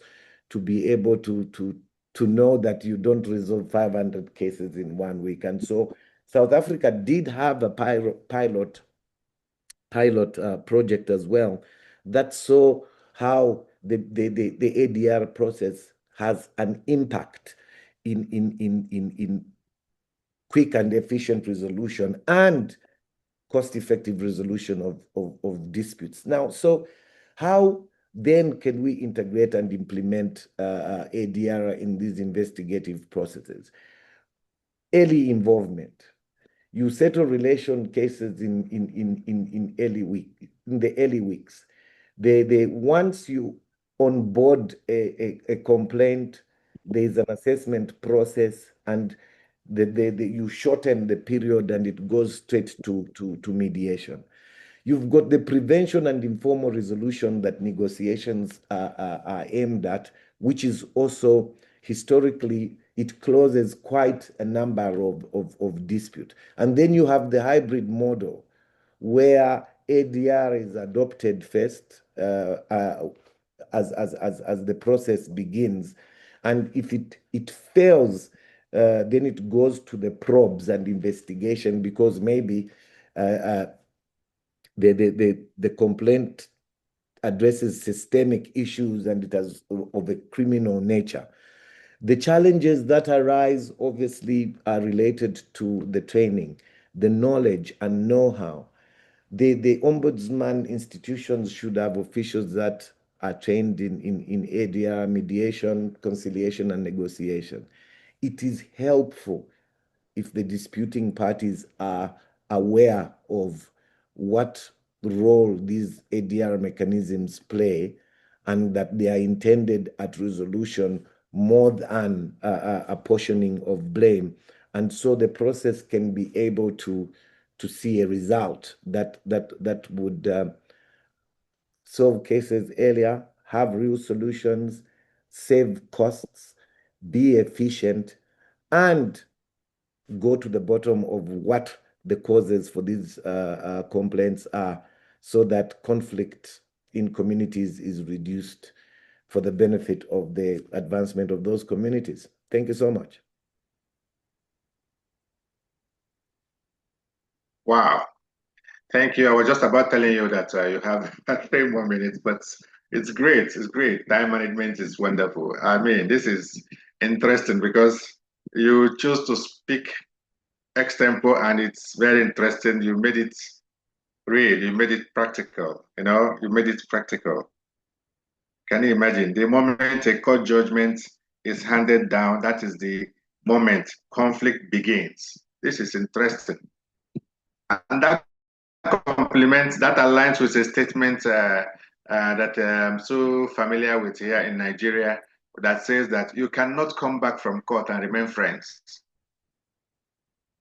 to be able to know that you don't resolve 500 cases in 1 week. And so South Africa did have a pilot project as well that saw how the ADR process has an impact in quick and efficient resolution and cost-effective resolution of disputes. Now, so how then can we integrate and implement ADR in these investigative processes? Early involvement. You settle relation cases in the early weeks. Once you onboard a complaint, there is an assessment process, and you shorten the period, and it goes straight to mediation. You've got the prevention and informal resolution that negotiations are aimed at, which is also historically, it closes quite a number of disputes. And then you have the hybrid model where ADR is adopted first as the process begins. And if it fails, then it goes to the probes and investigation, because maybe the complaint addresses systemic issues and it has of a criminal nature. The challenges that arise obviously are related to the training, the knowledge and know-how. The ombudsman institutions should have officials that are trained in ADR, mediation, conciliation, and negotiation. It is helpful if the disputing parties are aware of what role these ADR mechanisms play, and that they are intended at resolution more than apportioning of blame. And so the process can be able to to see a result that would solve cases earlier, have real solutions, save costs, be efficient, and go to the bottom of what the causes for these complaints are, so that conflict in communities is reduced for the benefit of the advancement of those communities. Thank you so much. Wow. Thank you. I was just about telling you that you have 3 more minutes, but it's great. It's great. Time management is wonderful. I mean, this is interesting because you chose to speak extempo, and it's very interesting. You made it real. You made it practical. You know, you made it practical. Can you imagine? The moment a court judgment is handed down, that is the moment conflict begins. This is interesting. And that complements, that aligns with a statement that I'm so familiar with here in Nigeria, that says that you cannot come back from court and remain friends.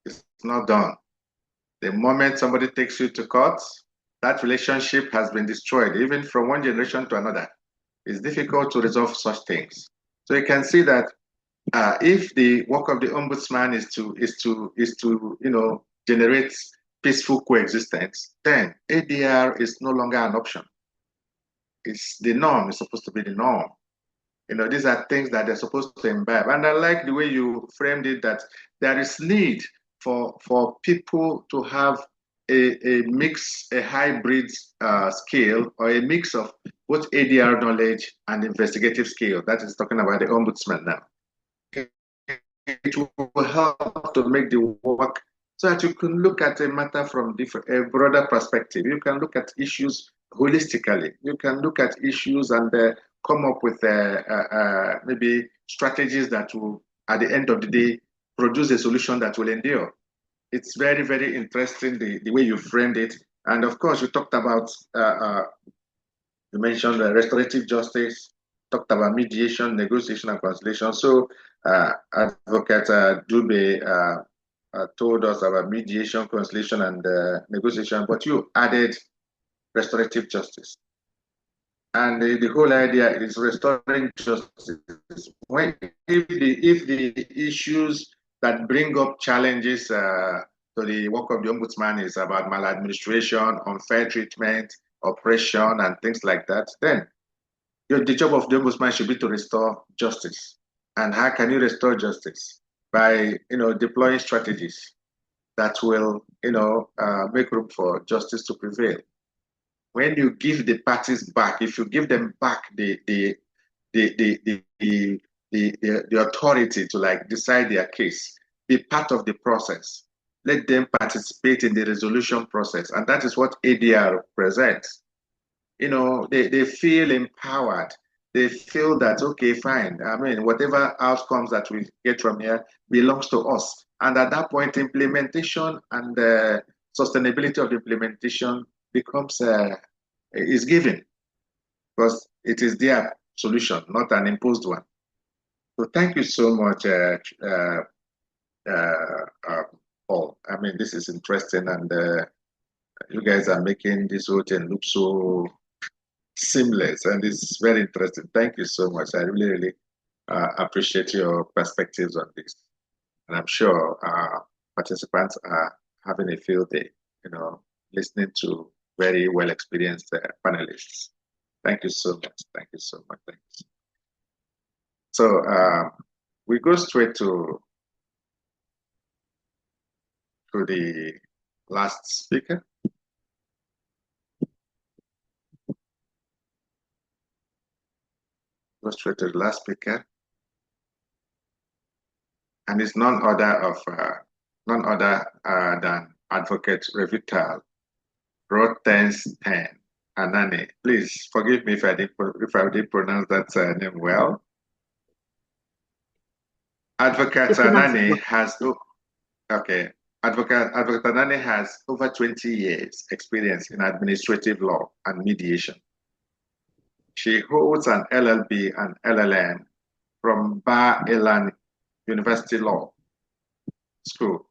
It's not done. The moment somebody takes you to court, that relationship has been destroyed, even from one generation to another. It's difficult to resolve such things. So you can see that if the work of the ombudsman is to generate peaceful coexistence, then ADR is no longer an option. It's the norm. It's supposed to be the norm. You know, these are things that they're supposed to imbibe. And I like the way you framed it, that there is need for people to have a mix, a hybrid skill, or a mix of both ADR knowledge and investigative skill. That is talking about the ombudsman now. It will help to make the work so that you can look at a matter from a broader perspective. You can look at issues holistically. You can look at issues and come up with maybe strategies that will, at the end of the day, produce a solution that will endure. It's very, very interesting the way you framed it. And of course, you talked about, you mentioned restorative justice, talked about mediation, negotiation, and conciliation. So Advocate Dube told us about mediation, conciliation, and negotiation, but you added restorative justice. And the whole idea is restoring justice. If the issues that bring up challenges to the work of the ombudsman is about maladministration, unfair treatment, oppression, and things like that, then the job of the ombudsman should be to restore justice. And how can you restore justice? By deploying strategies that will make room for justice to prevail. When you give the parties back, if you give them back the authority to decide their case, be part of the process, let them participate in the resolution process, and that is what ADR represents. They feel empowered. They feel that, okay, fine. I mean, whatever outcomes that we get from here belongs to us. And at that point, implementation and the sustainability of the implementation becomes is given, because it is their solution, not an imposed one. So thank you so much, Paul. I mean, this is interesting, and you guys are making this whole thing look so seamless, and it's very interesting. Thank you so much. I really, really appreciate your perspectives on this, and I'm sure participants are having a field day, listening to very well experienced panelists. Thank you so much. Thank you so much. Thanks. So we go straight to the last speaker. Go straight to the last speaker, and it's none other than Advocate Revital Rotenstein Anani. Please forgive me if I did pronounce that name well. Advocate Anani has Advocate Anani has over 20 years experience in administrative law and mediation. She holds an LLB and LLM from Bar Ilan University Law School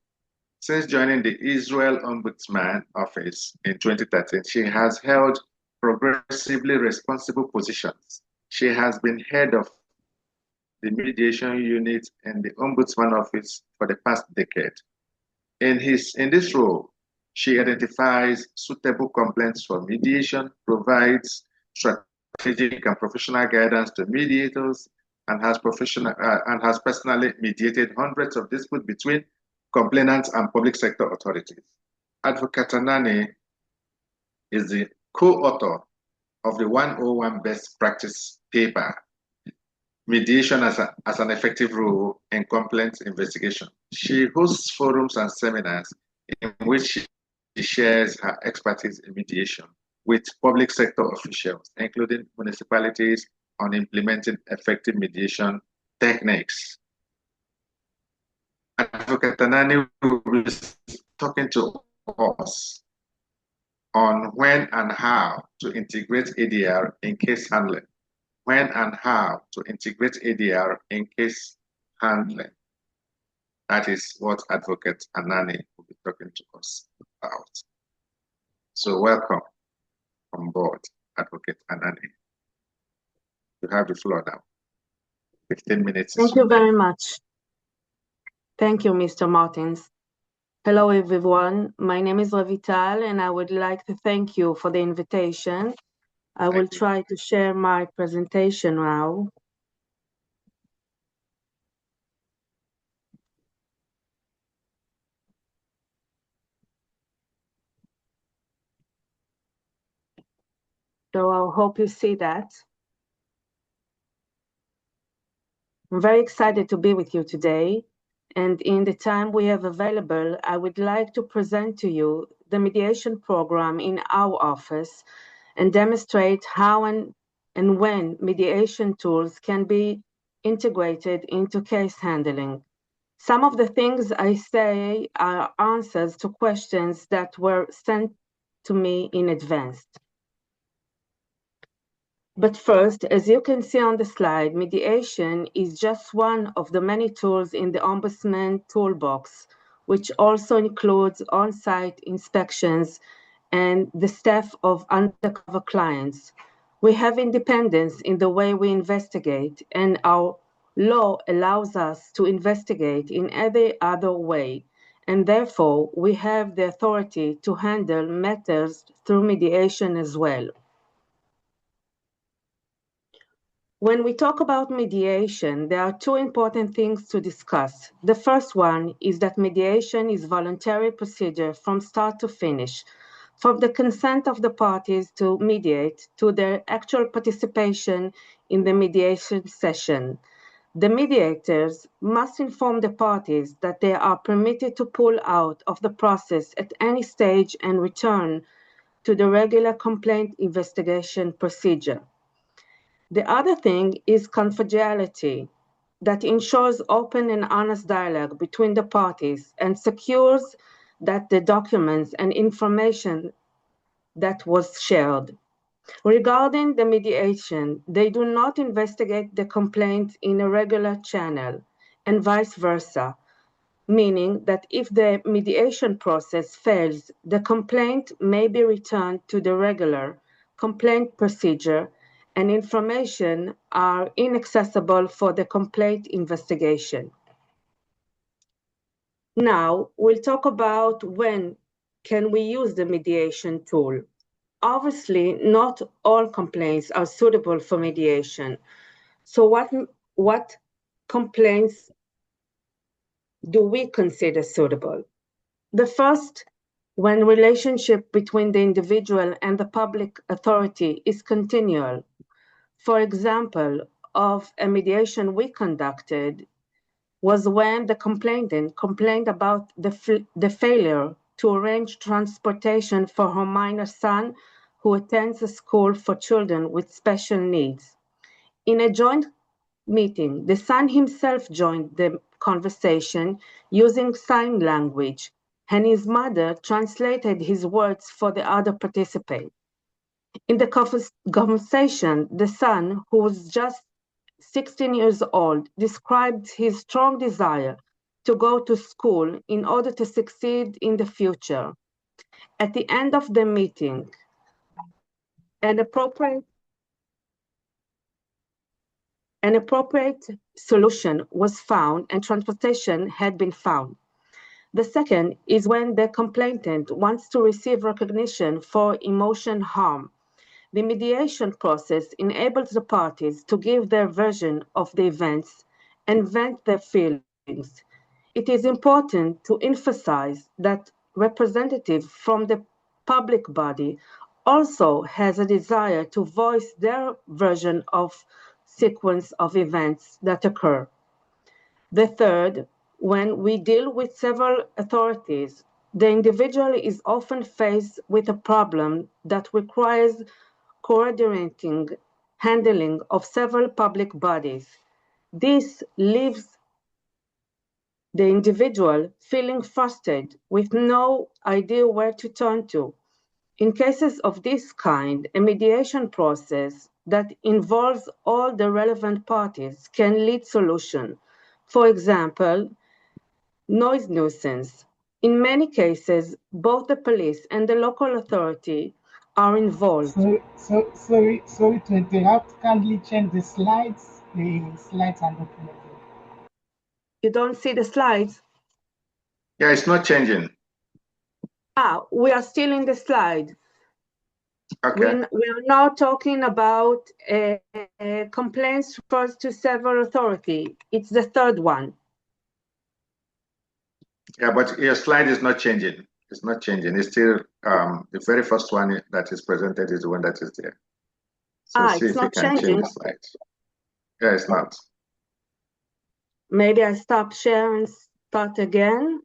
Since joining the Israel Ombudsman Office in 2013, she has held progressively responsible positions. She has been head of the mediation unit in the Ombudsman Office for the past decade. In this role, she identifies suitable complaints for mediation, provides strategic and professional guidance to mediators, and has personally mediated hundreds of disputes between complainants and public sector authorities. Advocate Anani is the co-author of the 101 Best Practice paper, Mediation as an Effective Role in Complaint Investigation. She hosts forums and seminars in which she shares her expertise in mediation with public sector officials, including municipalities, on implementing effective mediation techniques. Advocate Anani will be talking to us on when and how to integrate ADR in case handling. When and how to integrate ADR in case handling. That is what Advocate Anani will be talking to us about. So welcome on board, Advocate Anani. You have the floor now. 15 minutes. Thank you very much. Thank you, Mr. Martins. Hello, everyone. My name is Ravital, and I would like to thank you for the invitation. I will try to share my presentation now. So I hope you see that. I'm very excited to be with you today. And in the time we have available, I would like to present to you the mediation program in our office and demonstrate how and when mediation tools can be integrated into case handling. Some of the things I say are answers to questions that were sent to me in advance. But first, as you can see on the slide, mediation is just one of the many tools in the Ombudsman toolbox, which also includes on-site inspections and the staff of undercover clients. We have independence in the way we investigate, and our law allows us to investigate in every other way, and therefore we have the authority to handle matters through mediation as well. When we talk about mediation, there are two important things to discuss. The first one is that mediation is a voluntary procedure from start to finish, from the consent of the parties to mediate to their actual participation in the mediation session. The mediators must inform the parties that they are permitted to pull out of the process at any stage and return to the regular complaint investigation procedure. The other thing is confidentiality that ensures open and honest dialogue between the parties and secures that the documents and information that was shared. Regarding the mediation, they do not investigate the complaint in a regular channel and vice versa, meaning that if the mediation process fails, the complaint may be returned to the regular complaint procedure and information are inaccessible for the complaint investigation. Now, we'll talk about when can we use the mediation tool. Obviously, not all complaints are suitable for mediation. So what complaints do we consider suitable? The first, when relationship between the individual and the public authority is continual. For example, of a mediation we conducted was when the complainant complained about the failure to arrange transportation for her minor son who attends a school for children with special needs. In a joint meeting, the son himself joined the conversation using sign language, and his mother translated his words for the other participants. In the conversation, the son, who was just 16 years old, described his strong desire to go to school in order to succeed in the future. At the end of the meeting, an appropriate solution was found and transportation had been found. The second is when the complainant wants to receive recognition for emotion harm. The mediation process enables the parties to give their version of the events and vent their feelings. It is important to emphasize that representatives from the public body also has a desire to voice their version of sequence of events that occur. The third, when we deal with several authorities, the individual is often faced with a problem that requires coordinating handling of several public bodies. This leaves the individual feeling frustrated with no idea where to turn to. In cases of this kind, a mediation process that involves all the relevant parties can lead solution. For example, noise nuisance. In many cases, both the police and the local authority are involved. Sorry to interrupt. Kindly change the slides. The slides are not moving. You don't see the slides? Yeah, it's not changing. We are still in the slide. Okay. We are now talking about complaints first to several authority. It's the third one. Yeah, but your slide is not changing. It's not changing. It's still the very first one that is presented is the one that is there. So see it's if not you can changing. change the slides. Yeah, it's not. Maybe I stop sharing, start again.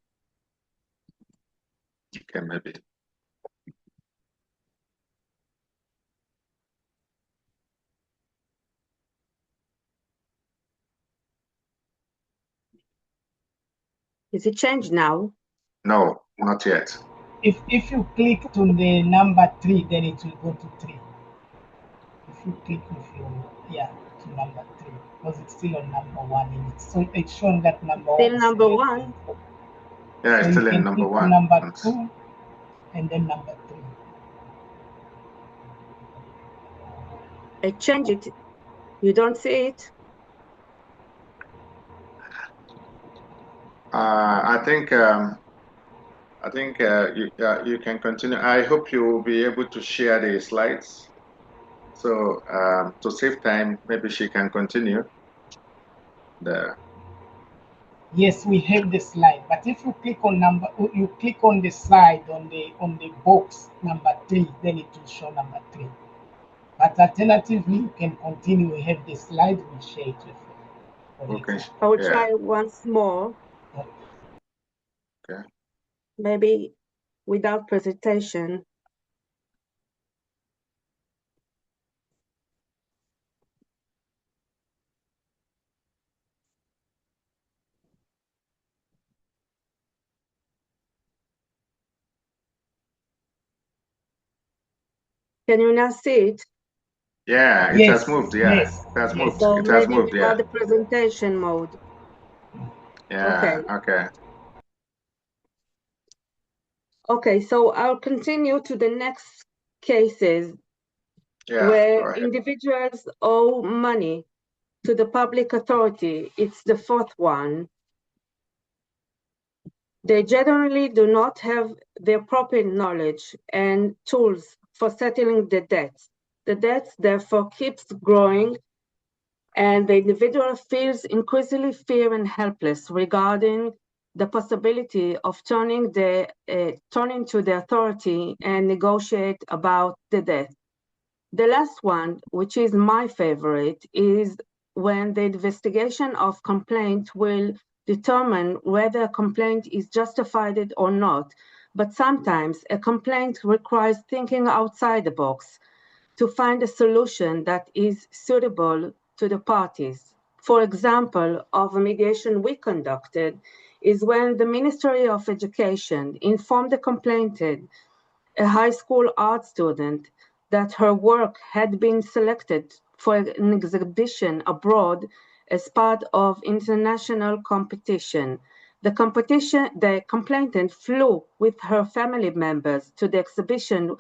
Okay, maybe. Is it changed now? No, not yet. If you click on the number 3, then it will go to 3. If you click to number 3, because it's still on number 1, so it's showing that number 1. Still number 1. Yeah, so it's still in number 1. Number 2, and then number 3. I change it. You don't see it? I think you can continue. I hope you will be able to share the slides. So to save time, maybe she can continue. Yes, we have the slide, but if you click on the side on the box number 3, then it will show number 3. But alternatively, you can continue. We have the slide. We'll share it with you. Okay. I will try once more. Okay. Maybe without presentation. Can you now see it? Yeah, it has moved. Yeah, yes, it has moved. So it has maybe moved. without Yeah. the presentation mode. Yeah. Okay. Okay, so I'll continue to the next cases where individuals owe money to the public authority. It's the fourth one. They generally do not have the appropriate knowledge and tools for settling the debts. The debts therefore keeps growing, and the individual feels increasingly fear and helpless regarding the possibility of turning to the authority and negotiate about the debt. The last one, which is my favorite, is when the investigation of complaint will determine whether a complaint is justified or not, but sometimes a complaint requires thinking outside the box to find a solution that is suitable to the parties. For example, of a mediation we conducted is when the Ministry of Education informed the complainant, a high school art student, that her work had been selected for an exhibition abroad as part of international competition. The complainant flew with her family members to the exhibition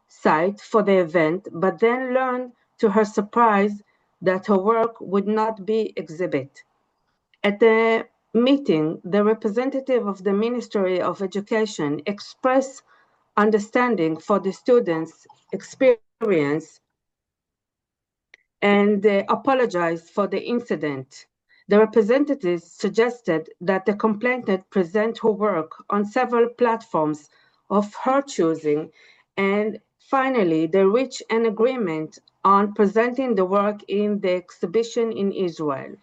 site for the event, but then learned to her surprise that her work would not be exhibited. At the meeting, the representative of the Ministry of Education expressed understanding for the students' experience and apologized for the incident. The representatives suggested that the complainant present her work on several platforms of her choosing, and finally, they reached an agreement on presenting the work in the exhibition in Israel.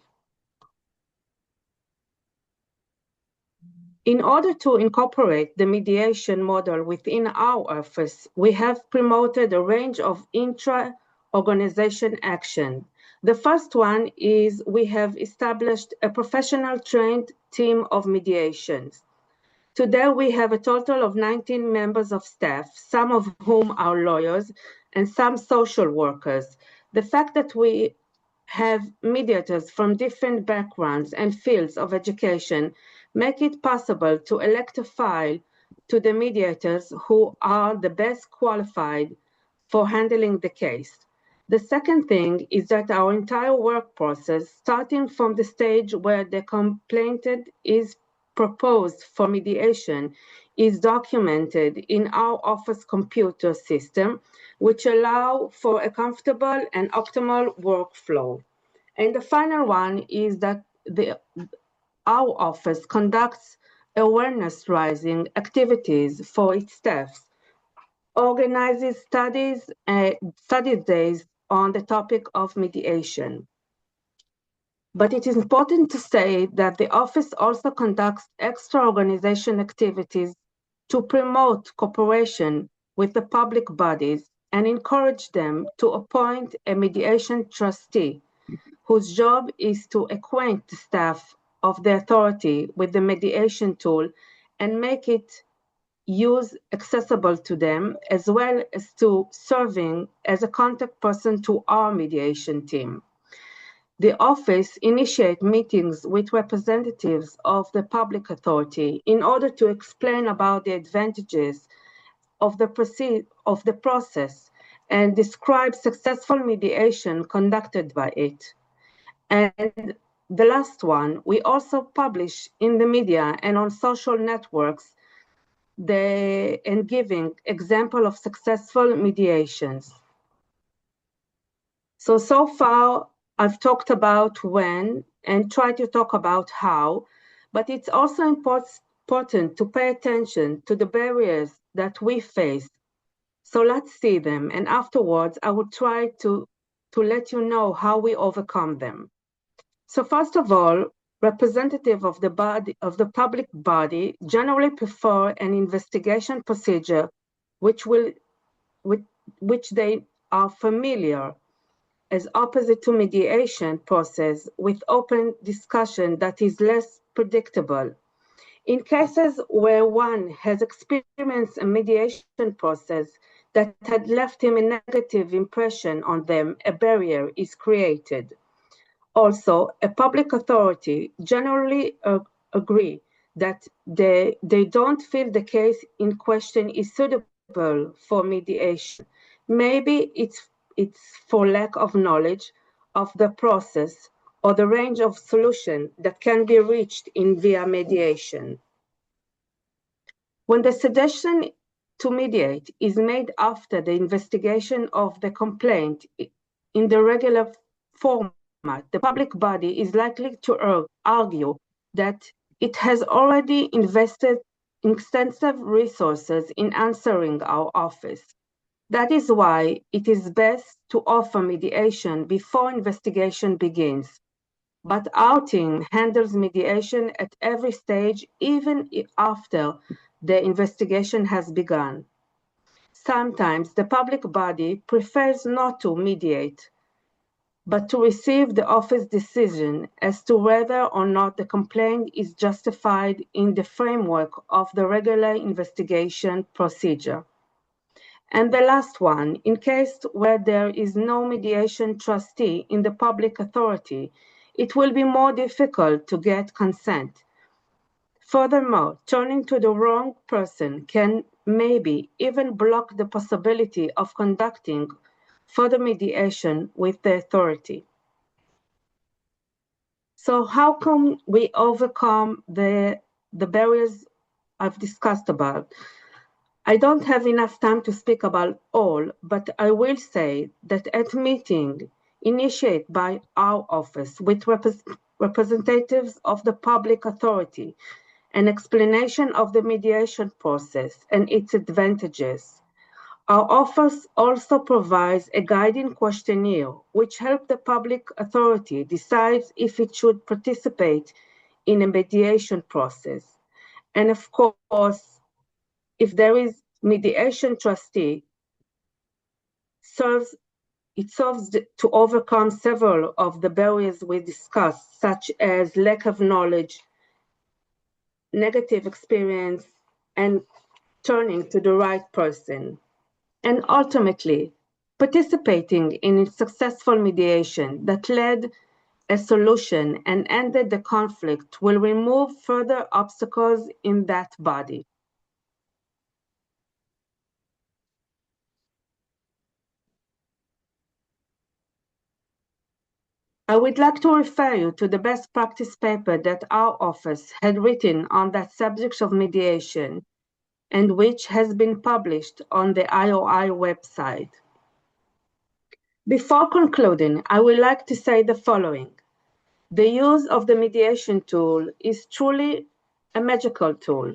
In order to incorporate the mediation model within our office, we have promoted a range of intra-organization action. The first one is we have established a professional trained team of mediations. Today, we have a total of 19 members of staff, some of whom are lawyers and some social workers. The fact that we have mediators from different backgrounds and fields of education make it possible to elect a file to the mediators who are the best qualified for handling the case. The second thing is that our entire work process, starting from the stage where the complainant is proposed for mediation, is documented in our office computer system, which allow for a comfortable and optimal workflow. And the final one is that our office conducts awareness raising activities for its staff, organizes study days on the topic of mediation. But it is important to say that the office also conducts extra organization activities to promote cooperation with the public bodies and encourage them to appoint a mediation trustee whose job is to acquaint the staff of the authority with the mediation tool and make it use accessible to them, as well as to serving as a contact person to our mediation team. The office initiates meetings with representatives of the public authority in order to explain about the advantages of the process and describe successful mediation conducted by it. And the last one, we also publish in the media and on social networks and giving example of successful mediations. So far, I've talked about when and tried to talk about how, but it's also important to pay attention to the barriers that we face. So let's see them, and afterwards, I will try to let you know how we overcome them. So first of all, representative of the public body generally prefer an investigation procedure which they are familiar, as opposite to mediation process with open discussion that is less predictable. In cases where one has experienced a mediation process that had left him a negative impression on them, a barrier is created. Also, a public authority generally agree that they don't feel the case in question is suitable for mediation. Maybe it's for lack of knowledge of the process or the range of solutions that can be reached via mediation. When the suggestion to mediate is made after the investigation of the complaint in the regular format, the public body is likely to argue that it has already invested extensive resources in answering our office. That is why it is best to offer mediation before investigation begins. But our team handles mediation at every stage, even after the investigation has begun. Sometimes the public body prefers not to mediate, but to receive the office decision as to whether or not the complaint is justified in the framework of the regular investigation procedure. And the last one, in case where there is no mediation trustee in the public authority, it will be more difficult to get consent Furthermore, turning to the wrong person can maybe even block the possibility of conducting further mediation with the authority. So how can we overcome the barriers I've discussed about? I don't have enough time to speak about all, but I will say that at meeting initiated by our office with representatives of the public authority, an explanation of the mediation process and its advantages. Our office also provides a guiding questionnaire which helps the public authority decide if it should participate in a mediation process. And of course, if there is mediation trustee, it serves to overcome several of the barriers we discussed, such as lack of knowledge, negative experience, and turning to the right person. And ultimately, participating in a successful mediation that led a solution and ended the conflict will remove further obstacles in that body. I would like to refer you to the best practice paper that our office had written on that subject of mediation and which has been published on the IOI website. Before concluding, I would like to say the following. The use of the mediation tool is truly a magical tool.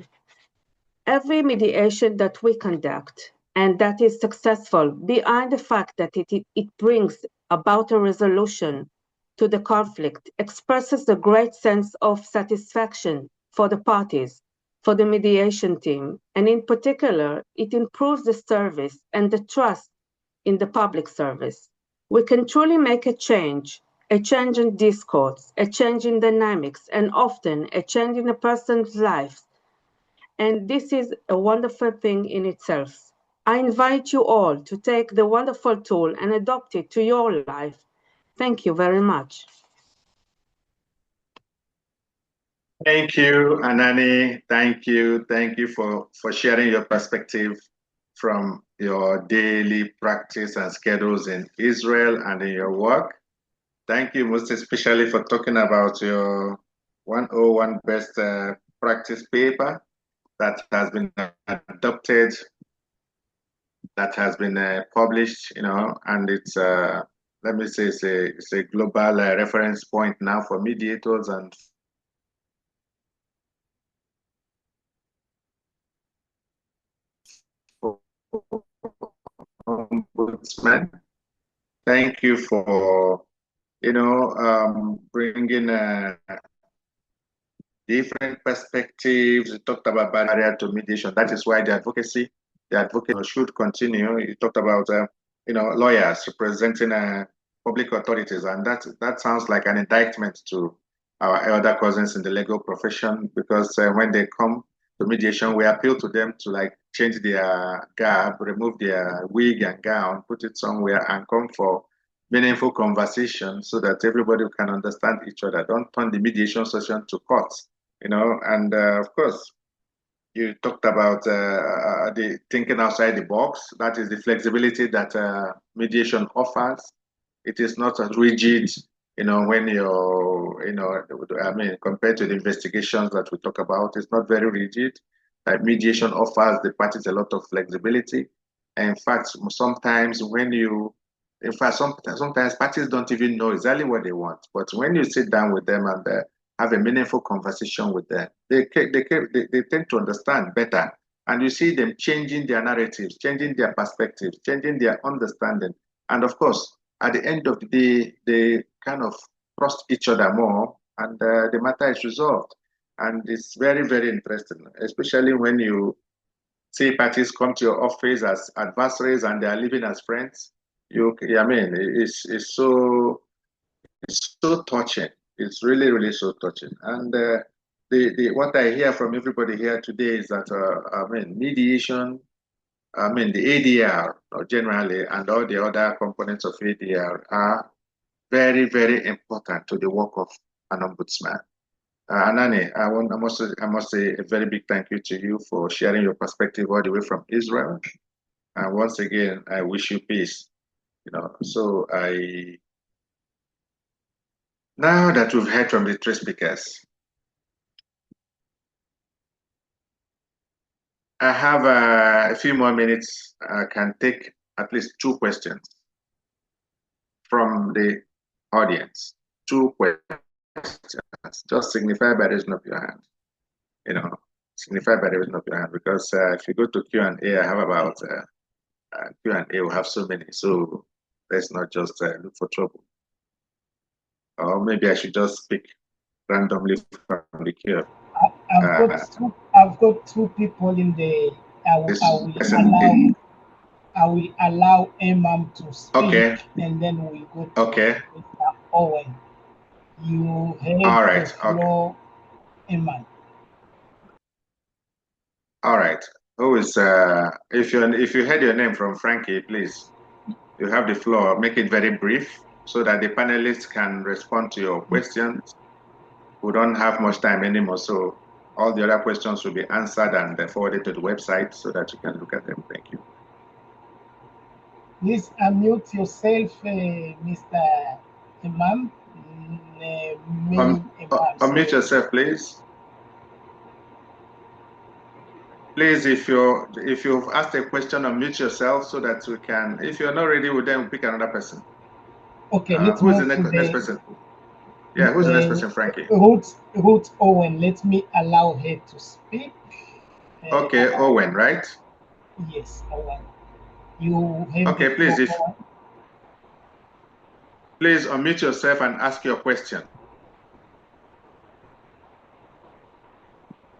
Every mediation that we conduct and that is successful, behind the fact that it brings about a resolution to the conflict, expresses a great sense of satisfaction for the parties, for the mediation team, and in particular, it improves the service and the trust in the public service. We can truly make a change in discourse, a change in dynamics, and often a change in a person's life. And this is a wonderful thing in itself. I invite you all to take the wonderful tool and adopt it to your life. Thank you very much. Thank you, Anani. Thank you for sharing your perspective from your daily practice and schedules in Israel and in your work. Thank you most especially for talking about your 101 best practice paper that has been adopted, that has been published, and it's, let me say, it's a global reference point now for mediators and ombudsman. Thank you for, bringing different perspectives. You talked about barrier to mediation. That is why the advocacy should continue. You talked about, lawyers representing public authorities, and that sounds like an indictment to our elder cousins in the legal profession, because when they come to mediation, we appeal to them to change their garb, remove their wig and gown, put it somewhere, and come for meaningful conversation so that everybody can understand each other. Don't turn the mediation session to court, and of course, you talked about the thinking outside the box. That is the flexibility that mediation offers. It is not as rigid, when compared to the investigations that we talk about, it's not very rigid. Mediation offers the parties a lot of flexibility. And in fact, sometimes sometimes parties don't even know exactly what they want. But when you sit down with them and have a meaningful conversation with them, they tend to understand better. And you see them changing their narratives, changing their perspectives, changing their understanding. And of course, at the end of the day, they kind of trust each other more, and the matter is resolved. And it's very, very interesting, especially when you see parties come to your office as adversaries and they are living as friends. It's so touching. It's really, really so touching. And what I hear from everybody here today is that mediation, the ADR generally, and all the other components of ADR are very, very important to the work of an ombudsman. Anani, I must say a very big thank you to you for sharing your perspective all the way from Israel. And once again, I wish you peace. So now that we've heard from the three speakers, I have a few more minutes. I can take at least 2 questions from the audience. 2 questions. Just signify by raising up your hand. Signify by raising up your hand, because if you go to Q&A, I have about Q&A will have so many. So let's not just look for trouble. Or maybe I should just speak randomly from the queue. I've got 2 people in the. I will allow Imam to speak, okay, and then we'll go to okay. Mr. Owen. You have all right, the floor, okay. Imam. All right. Who is if you heard your name from Frankie, please, you have the floor. Make it very brief so that the panelists can respond to your questions. We don't have much time anymore, so all the other questions will be answered and forwarded to the website so that you can look at them. Thank you. Please unmute yourself, Mr. Imam. Unmute yourself, please. Please, if you've asked a question, unmute yourself so that we can. If you're not ready, we'll then pick another person. Okay, let's who's move the next person? Yeah, who's the next person, Frankie? Ruth Owen. Let me allow her to speak. Okay, Owen, right? Yes, Owen. You have okay, please unmute yourself and ask your question.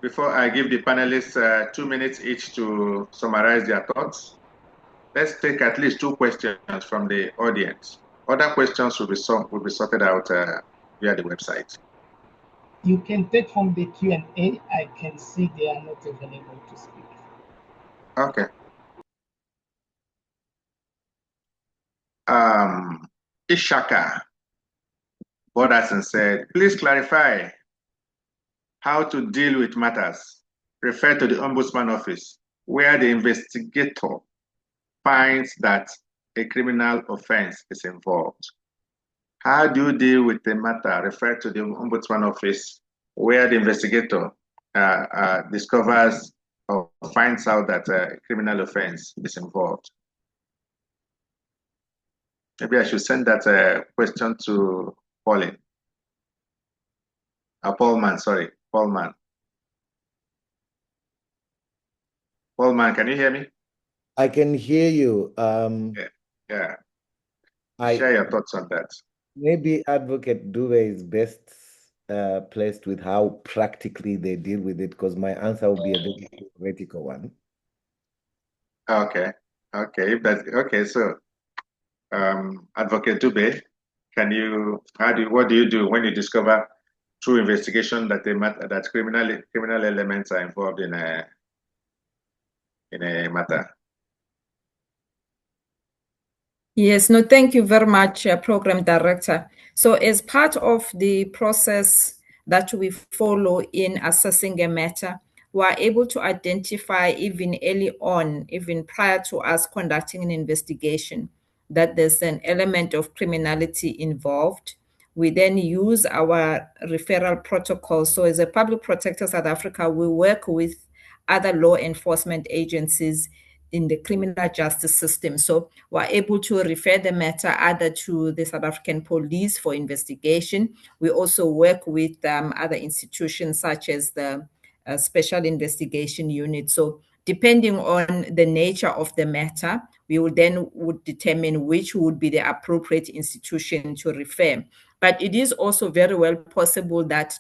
Before I give the panelists 2 minutes each to summarize their thoughts, let's take at least 2 questions from the audience. Other questions will be sorted out via the website. You can take from the Q&A. I can see they are not available to speak. Okay. Ishaka Bodason said, please clarify how to deal with matters referred to the Ombudsman Office where the investigator finds that a criminal offense is involved. How do you deal with the matter referred to the Ombudsman Office where the investigator discovers or finds out that a criminal offense is involved? Maybe I should send that question to Pauline. Paulman, sorry, Paulman. Paulman, can you hear me? I can hear you. Yeah. Share your thoughts on that. Maybe Advocate Dube is best placed with how practically they deal with it, because my answer will be a very theoretical one. Okay. So Advocate Dube, what do you do when you discover through investigation that that criminal elements are involved in a matter? Yes, no, thank you very much, Program Director. So as part of the process that we follow in assessing a matter, we are able to identify even early on, even prior to us conducting an investigation, that there's an element of criminality involved. We then use our referral protocol. So as a Public Protector South Africa, we work with other law enforcement agencies in the criminal justice system. So we're able to refer the matter either to the South African police for investigation. We also work with other institutions such as the Special Investigation Unit. So depending on the nature of the matter, we would determine which would be the appropriate institution to refer. But it is also very well possible that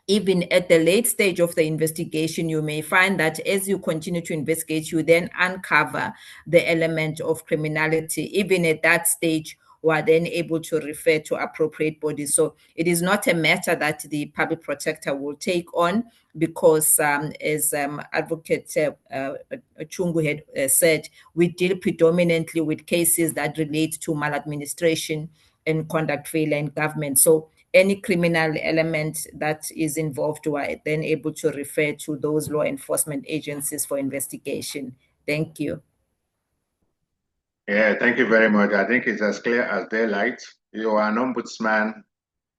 even at the late stage of the investigation, you may find that as you continue to investigate, you then uncover the element of criminality. Even at that stage, we are then able to refer to appropriate bodies. So it is not a matter that the public protector will take on, because as Advocate Chungu had said, we deal predominantly with cases that relate to maladministration and conduct failure in government. So any criminal element that is involved, we are then able to refer to those law enforcement agencies for investigation. Thank you. Yeah, thank you very much. I think it's as clear as daylight. You are an ombudsman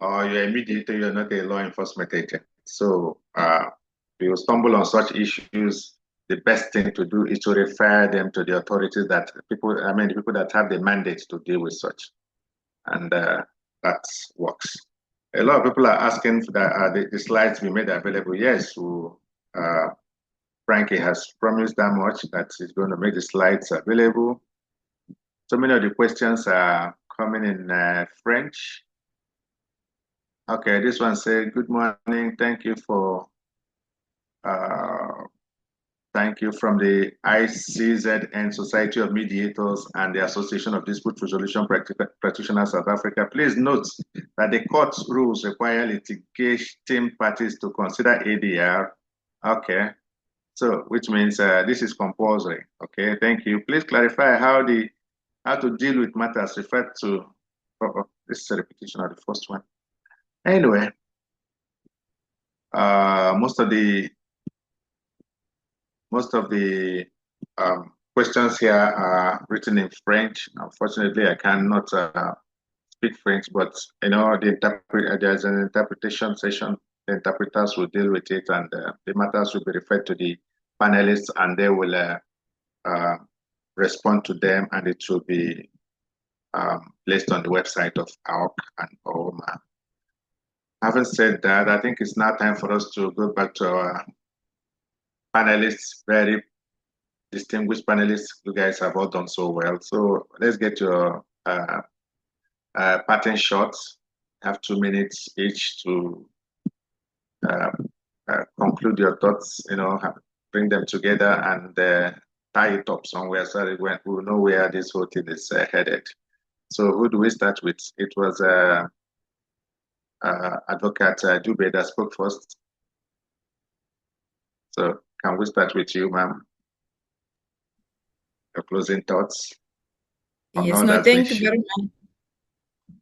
or you're a mediator, you're not a law enforcement agent. So if you stumble on such issues, the best thing to do is to refer them to the authorities the people that have the mandate to deal with such. And that works. A lot of people are asking for the slides be made available. Yes, Frankie has promised that much, that he's going to make the slides available. So many of the questions are coming in French. Okay, this one says, good morning. Thank you from the ICZN Society of Mediators and the Association of Dispute Resolution Practitioners South Africa. Please note that the court's rules require litigating parties to consider ADR. Okay, so which means this is compulsory. Okay, thank you. Please clarify how to deal with matters referred to. This is a repetition of the first one. Anyway, most of the questions here are written in French. Unfortunately, I cannot speak French, but you know, there's an interpretation session. The interpreters will deal with it, and the matters will be referred to the panelists, and they will respond to them, and it will be placed on the website of AORC and AOMA. Having said that, I think it's now time for us to go back to our panelists, very distinguished panelists. You guys have all done so well. So let's get your pattern shots. Have 2 minutes each to conclude your thoughts, you know, bring them together and tie it up somewhere so that we'll know where this whole thing is headed. So who do we start with? It was Advocate Dube that spoke first. So can we start with you, ma'am? Your closing thoughts? Yes, no, thank you very much.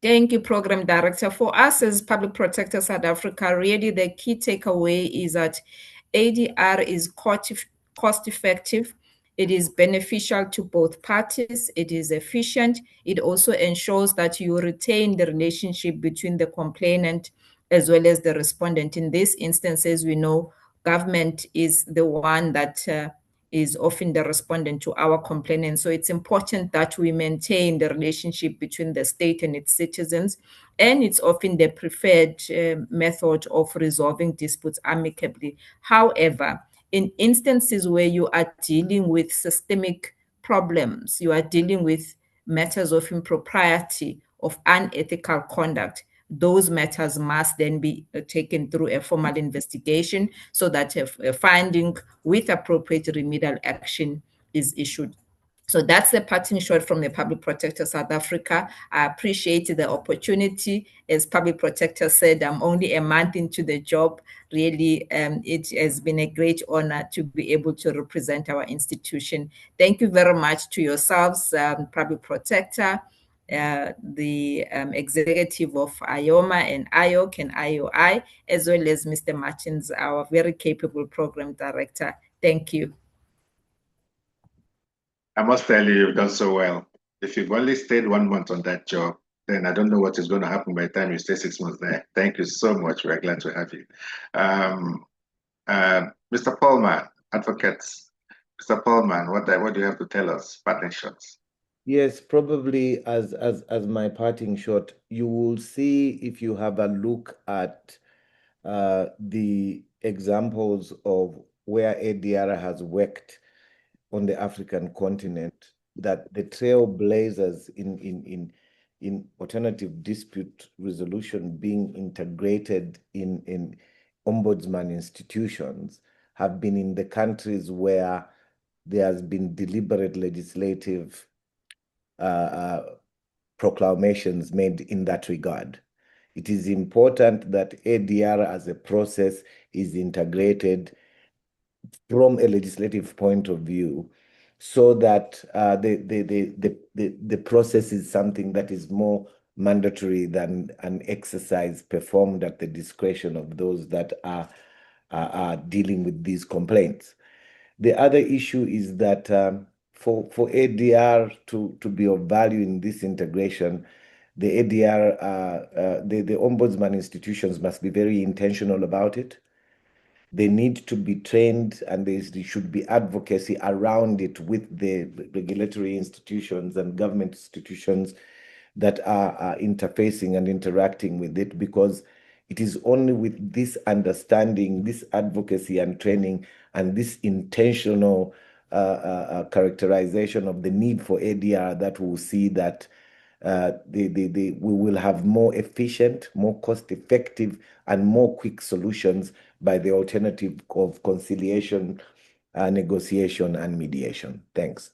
Thank you, Program Director. For us as Public Protector South Africa, really the key takeaway is that ADR is cost effective. It is beneficial to both parties. It is efficient. It also ensures that you retain the relationship between the complainant as well as the respondent. In these instances, we know government is the one that is often the respondent to our complainant. So it's important that we maintain the relationship between the state and its citizens. And it's often the preferred method of resolving disputes amicably. However, in instances where you are dealing with systemic problems, you are dealing with matters of impropriety, of unethical conduct, those matters must then be taken through a formal investigation so that a finding with appropriate remedial action is issued. So that's the parting shot from the Public Protector South Africa. I appreciate the opportunity. As Public Protector said, I'm only a month into the job. Really, it has been a great honor to be able to represent our institution. Thank you very much to yourselves, Public Protector, the executive of AOMA and AORC and IOI, as well as Mr. Martins, our very capable program director. Thank you. I must tell you, you've done so well. If you've only stayed 1 month on that job, then I don't know what is going to happen by the time you stay 6 months there. Thank you so much. We're glad to have you. Mr. Paulman, advocates. Mr. Paulman, what do you have to tell us? Parting shots. Yes, probably as my parting shot, you will see if you have a look at the examples of where ADR has worked on the African continent, that the trailblazers in alternative dispute resolution being integrated in ombudsman institutions have been in the countries where there has been deliberate legislative proclamations made in that regard. It is important that ADR as a process is integrated from a legislative point of view, so that the process is something that is more mandatory than an exercise performed at the discretion of those that are dealing with these complaints. The other issue is that for ADR to be of value in this integration, the ADR, the ombudsman institutions must be very intentional about it. They need to be trained, and there should be advocacy around it with the regulatory institutions and government institutions that are interfacing and interacting with it, because it is only with this understanding, this advocacy and training, and this intentional characterization of the need for ADR that we'll see that we will have more efficient, more cost-effective, and more quick solutions by the alternative of conciliation, negotiation, and mediation. Thanks.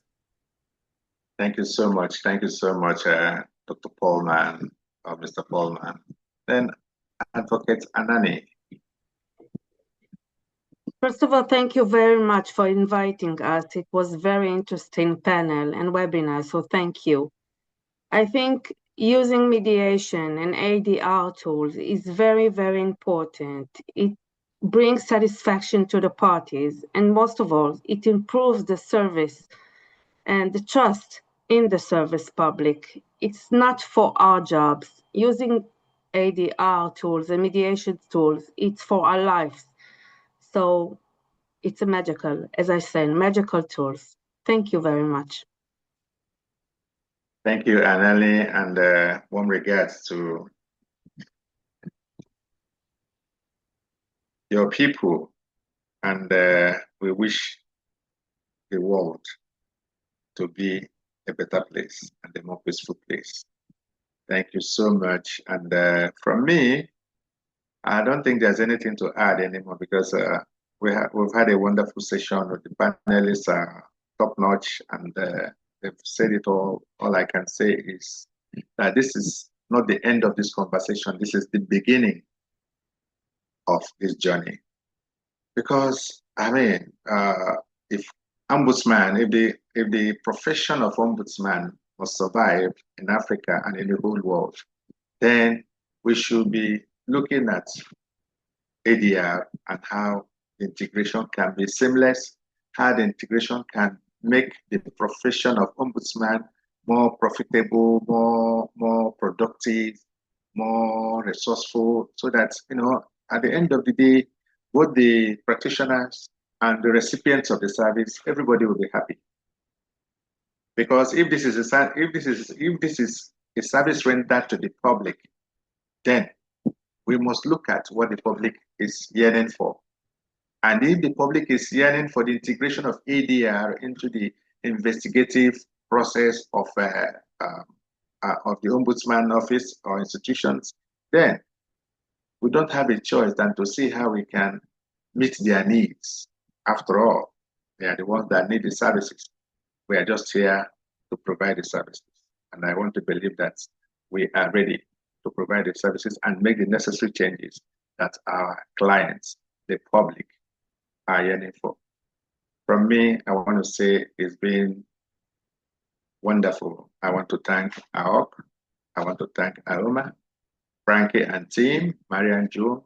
Thank you so much. Thank you so much, Dr. Paulman, or Mr. Paulman. Then Advocate Anani. First of all, thank you very much for inviting us. It was a very interesting panel and webinar, so thank you. I think using mediation and ADR tools is very, very important. It brings satisfaction to the parties, and most of all, it improves the service and the trust in the service public. It's not for our jobs. Using ADR tools and mediation tools, it's for our lives. So it's a magical, as I said, magical tools. Thank you very much. Thank you, Anali, and warm regards to your people. And we wish the world to be a better place and a more peaceful place. Thank you so much. And from me, I don't think there's anything to add anymore, because we've had a wonderful session with the panelists, top-notch, and they've said it all. All I can say is that this is not the end of this conversation. This is the beginning of this journey. Because, I mean, if the profession of ombudsman must survive in Africa and in the whole world, then we should be looking at ADR and how the integration can be seamless, how the integration can make the profession of ombudsman more profitable, more productive, more resourceful, so that, you know, at the end of the day, both the practitioners and the recipients of the service, everybody will be happy. Because if this is a service rendered to the public, then we must look at what the public is yearning for. And if the public is yearning for the integration of ADR into the investigative process of the Ombudsman Office or institutions, then we don't have a choice than to see how we can meet their needs. After all, they are the ones that need the services. We are just here to provide the services. And I want to believe that we are ready to provide the services and make the necessary changes that our clients, the public, are yearning for. From me, I want to say it's been wonderful. I want to thank AORC. I want to thank AOMA, Frankie and team, Marian, June,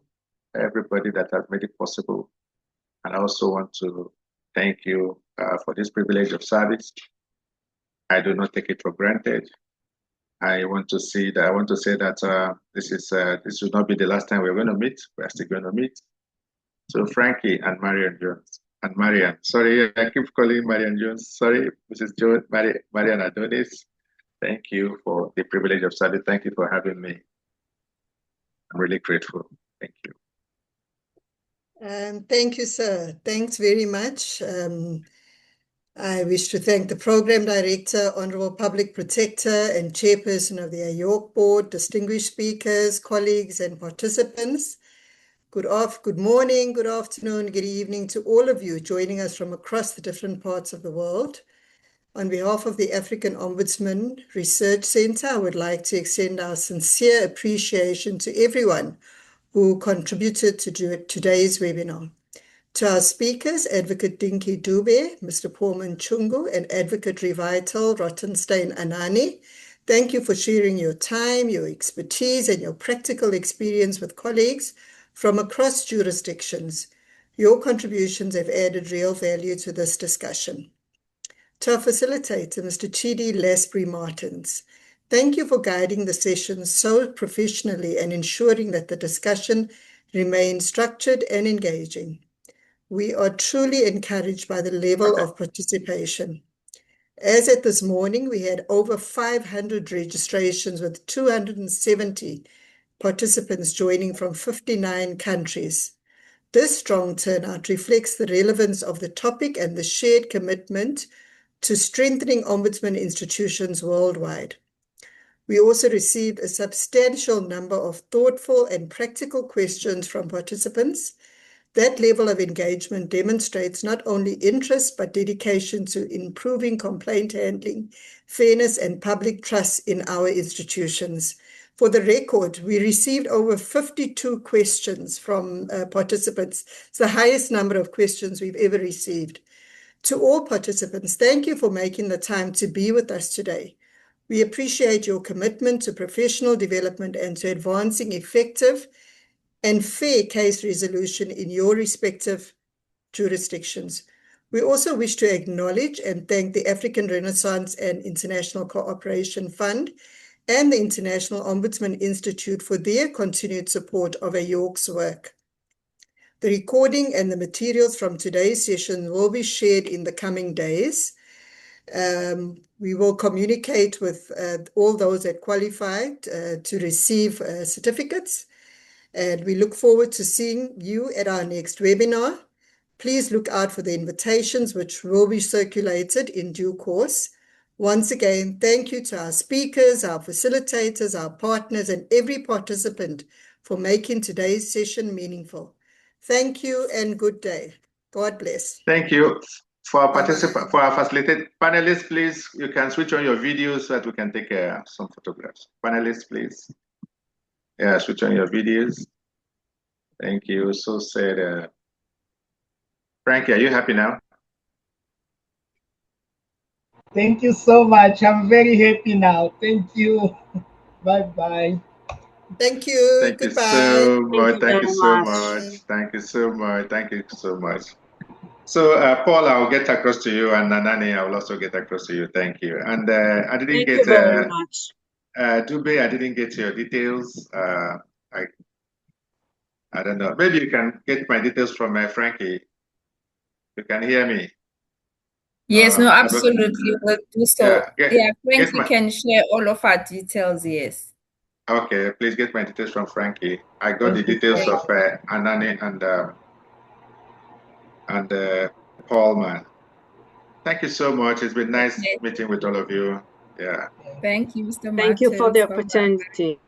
everybody that has made it possible. And I also want to thank you for this privilege of service. I do not take it for granted. I want to say that this will not be the last time we're going to meet. We're still going to meet. So Frankie and Marian Jones and Marian, sorry, I keep calling Marian Jones. Sorry, Mrs. Jones, Marian Adonis. Thank you for the privilege of service. Thank you for having me. I'm really grateful. Thank you. Thank you, sir. Thanks very much. I wish to thank the Program Director, Honorable Public Protector and Chairperson of the AORC Board, distinguished speakers, colleagues and participants. Good morning, good afternoon, good evening to all of you joining us from across the different parts of the world. On behalf of the African Ombudsman Research Centre, I would like to extend our sincere appreciation to everyone who contributed to today's webinar. To our speakers, Advocate Dinky Dube, Mr. Paulman Chungu, and Advocate Revital Rottenstein Anani, Thank you for sharing your time, your expertise, and your practical experience with colleagues from across jurisdictions. Your contributions have added real value to this discussion. To our facilitator, Mr. Chidi Lasbury-Martins, thank you for guiding the session so professionally and ensuring that the discussion remains structured and engaging. We are truly encouraged by the level of participation. As at this morning, we had over 500 registrations with 270 participants joining from 59 countries. This strong turnout reflects the relevance of the topic and the shared commitment to strengthening ombudsman institutions worldwide. We also received a substantial number of thoughtful and practical questions from participants. That level of engagement demonstrates not only interest, but dedication to improving complaint handling, fairness, and public trust in our institutions. For the record, we received over 52 questions from participants. It's the highest number of questions we've ever received. To all participants, thank you for making the time to be with us today. We appreciate your commitment to professional development and to advancing effective and fair case resolution in your respective jurisdictions. We also wish to acknowledge and thank the African Renaissance and International Cooperation Fund and the International Ombudsman Institute for their continued support of AORC's work. The recording and the materials from today's session will be shared in the coming days. We will communicate with all those that qualified to receive certificates, and we look forward to seeing you at our next webinar. Please look out for the invitations, which will be circulated in due course. Once again, thank you to our speakers, our facilitators, our partners, and every participant for making today's session meaningful. Thank you and good day. God bless. Thank you. For our participants, for our facilitated panelists, please, you can switch on your videos so that we can take some photographs. Panelists, please. Yeah, switch on your videos. Thank you. So said, Frankie, are you happy now? Thank you so much. I'm very happy now. Thank you. Bye-bye. Thank you. Thank Goodbye. you so much. Thank you so much. much. Thank you so much. Thank you so much. So, Paul, I'll get across to you, and Nanani, I will also get across to you. Thank you. And I didn't get very much. Dube, I didn't get your details. I don't know. Maybe you can get my details from Frankie. You can hear me. Yes, no, absolutely. We'll do so. Yeah, Frankie can share all of our details, yes. Okay, please get my details from Frankie. I got the details of Anani and Paul, man. Thank you so much. It's been nice meeting with all of you. Yeah. Thank you, Mr. Martins. Thank you for the opportunity.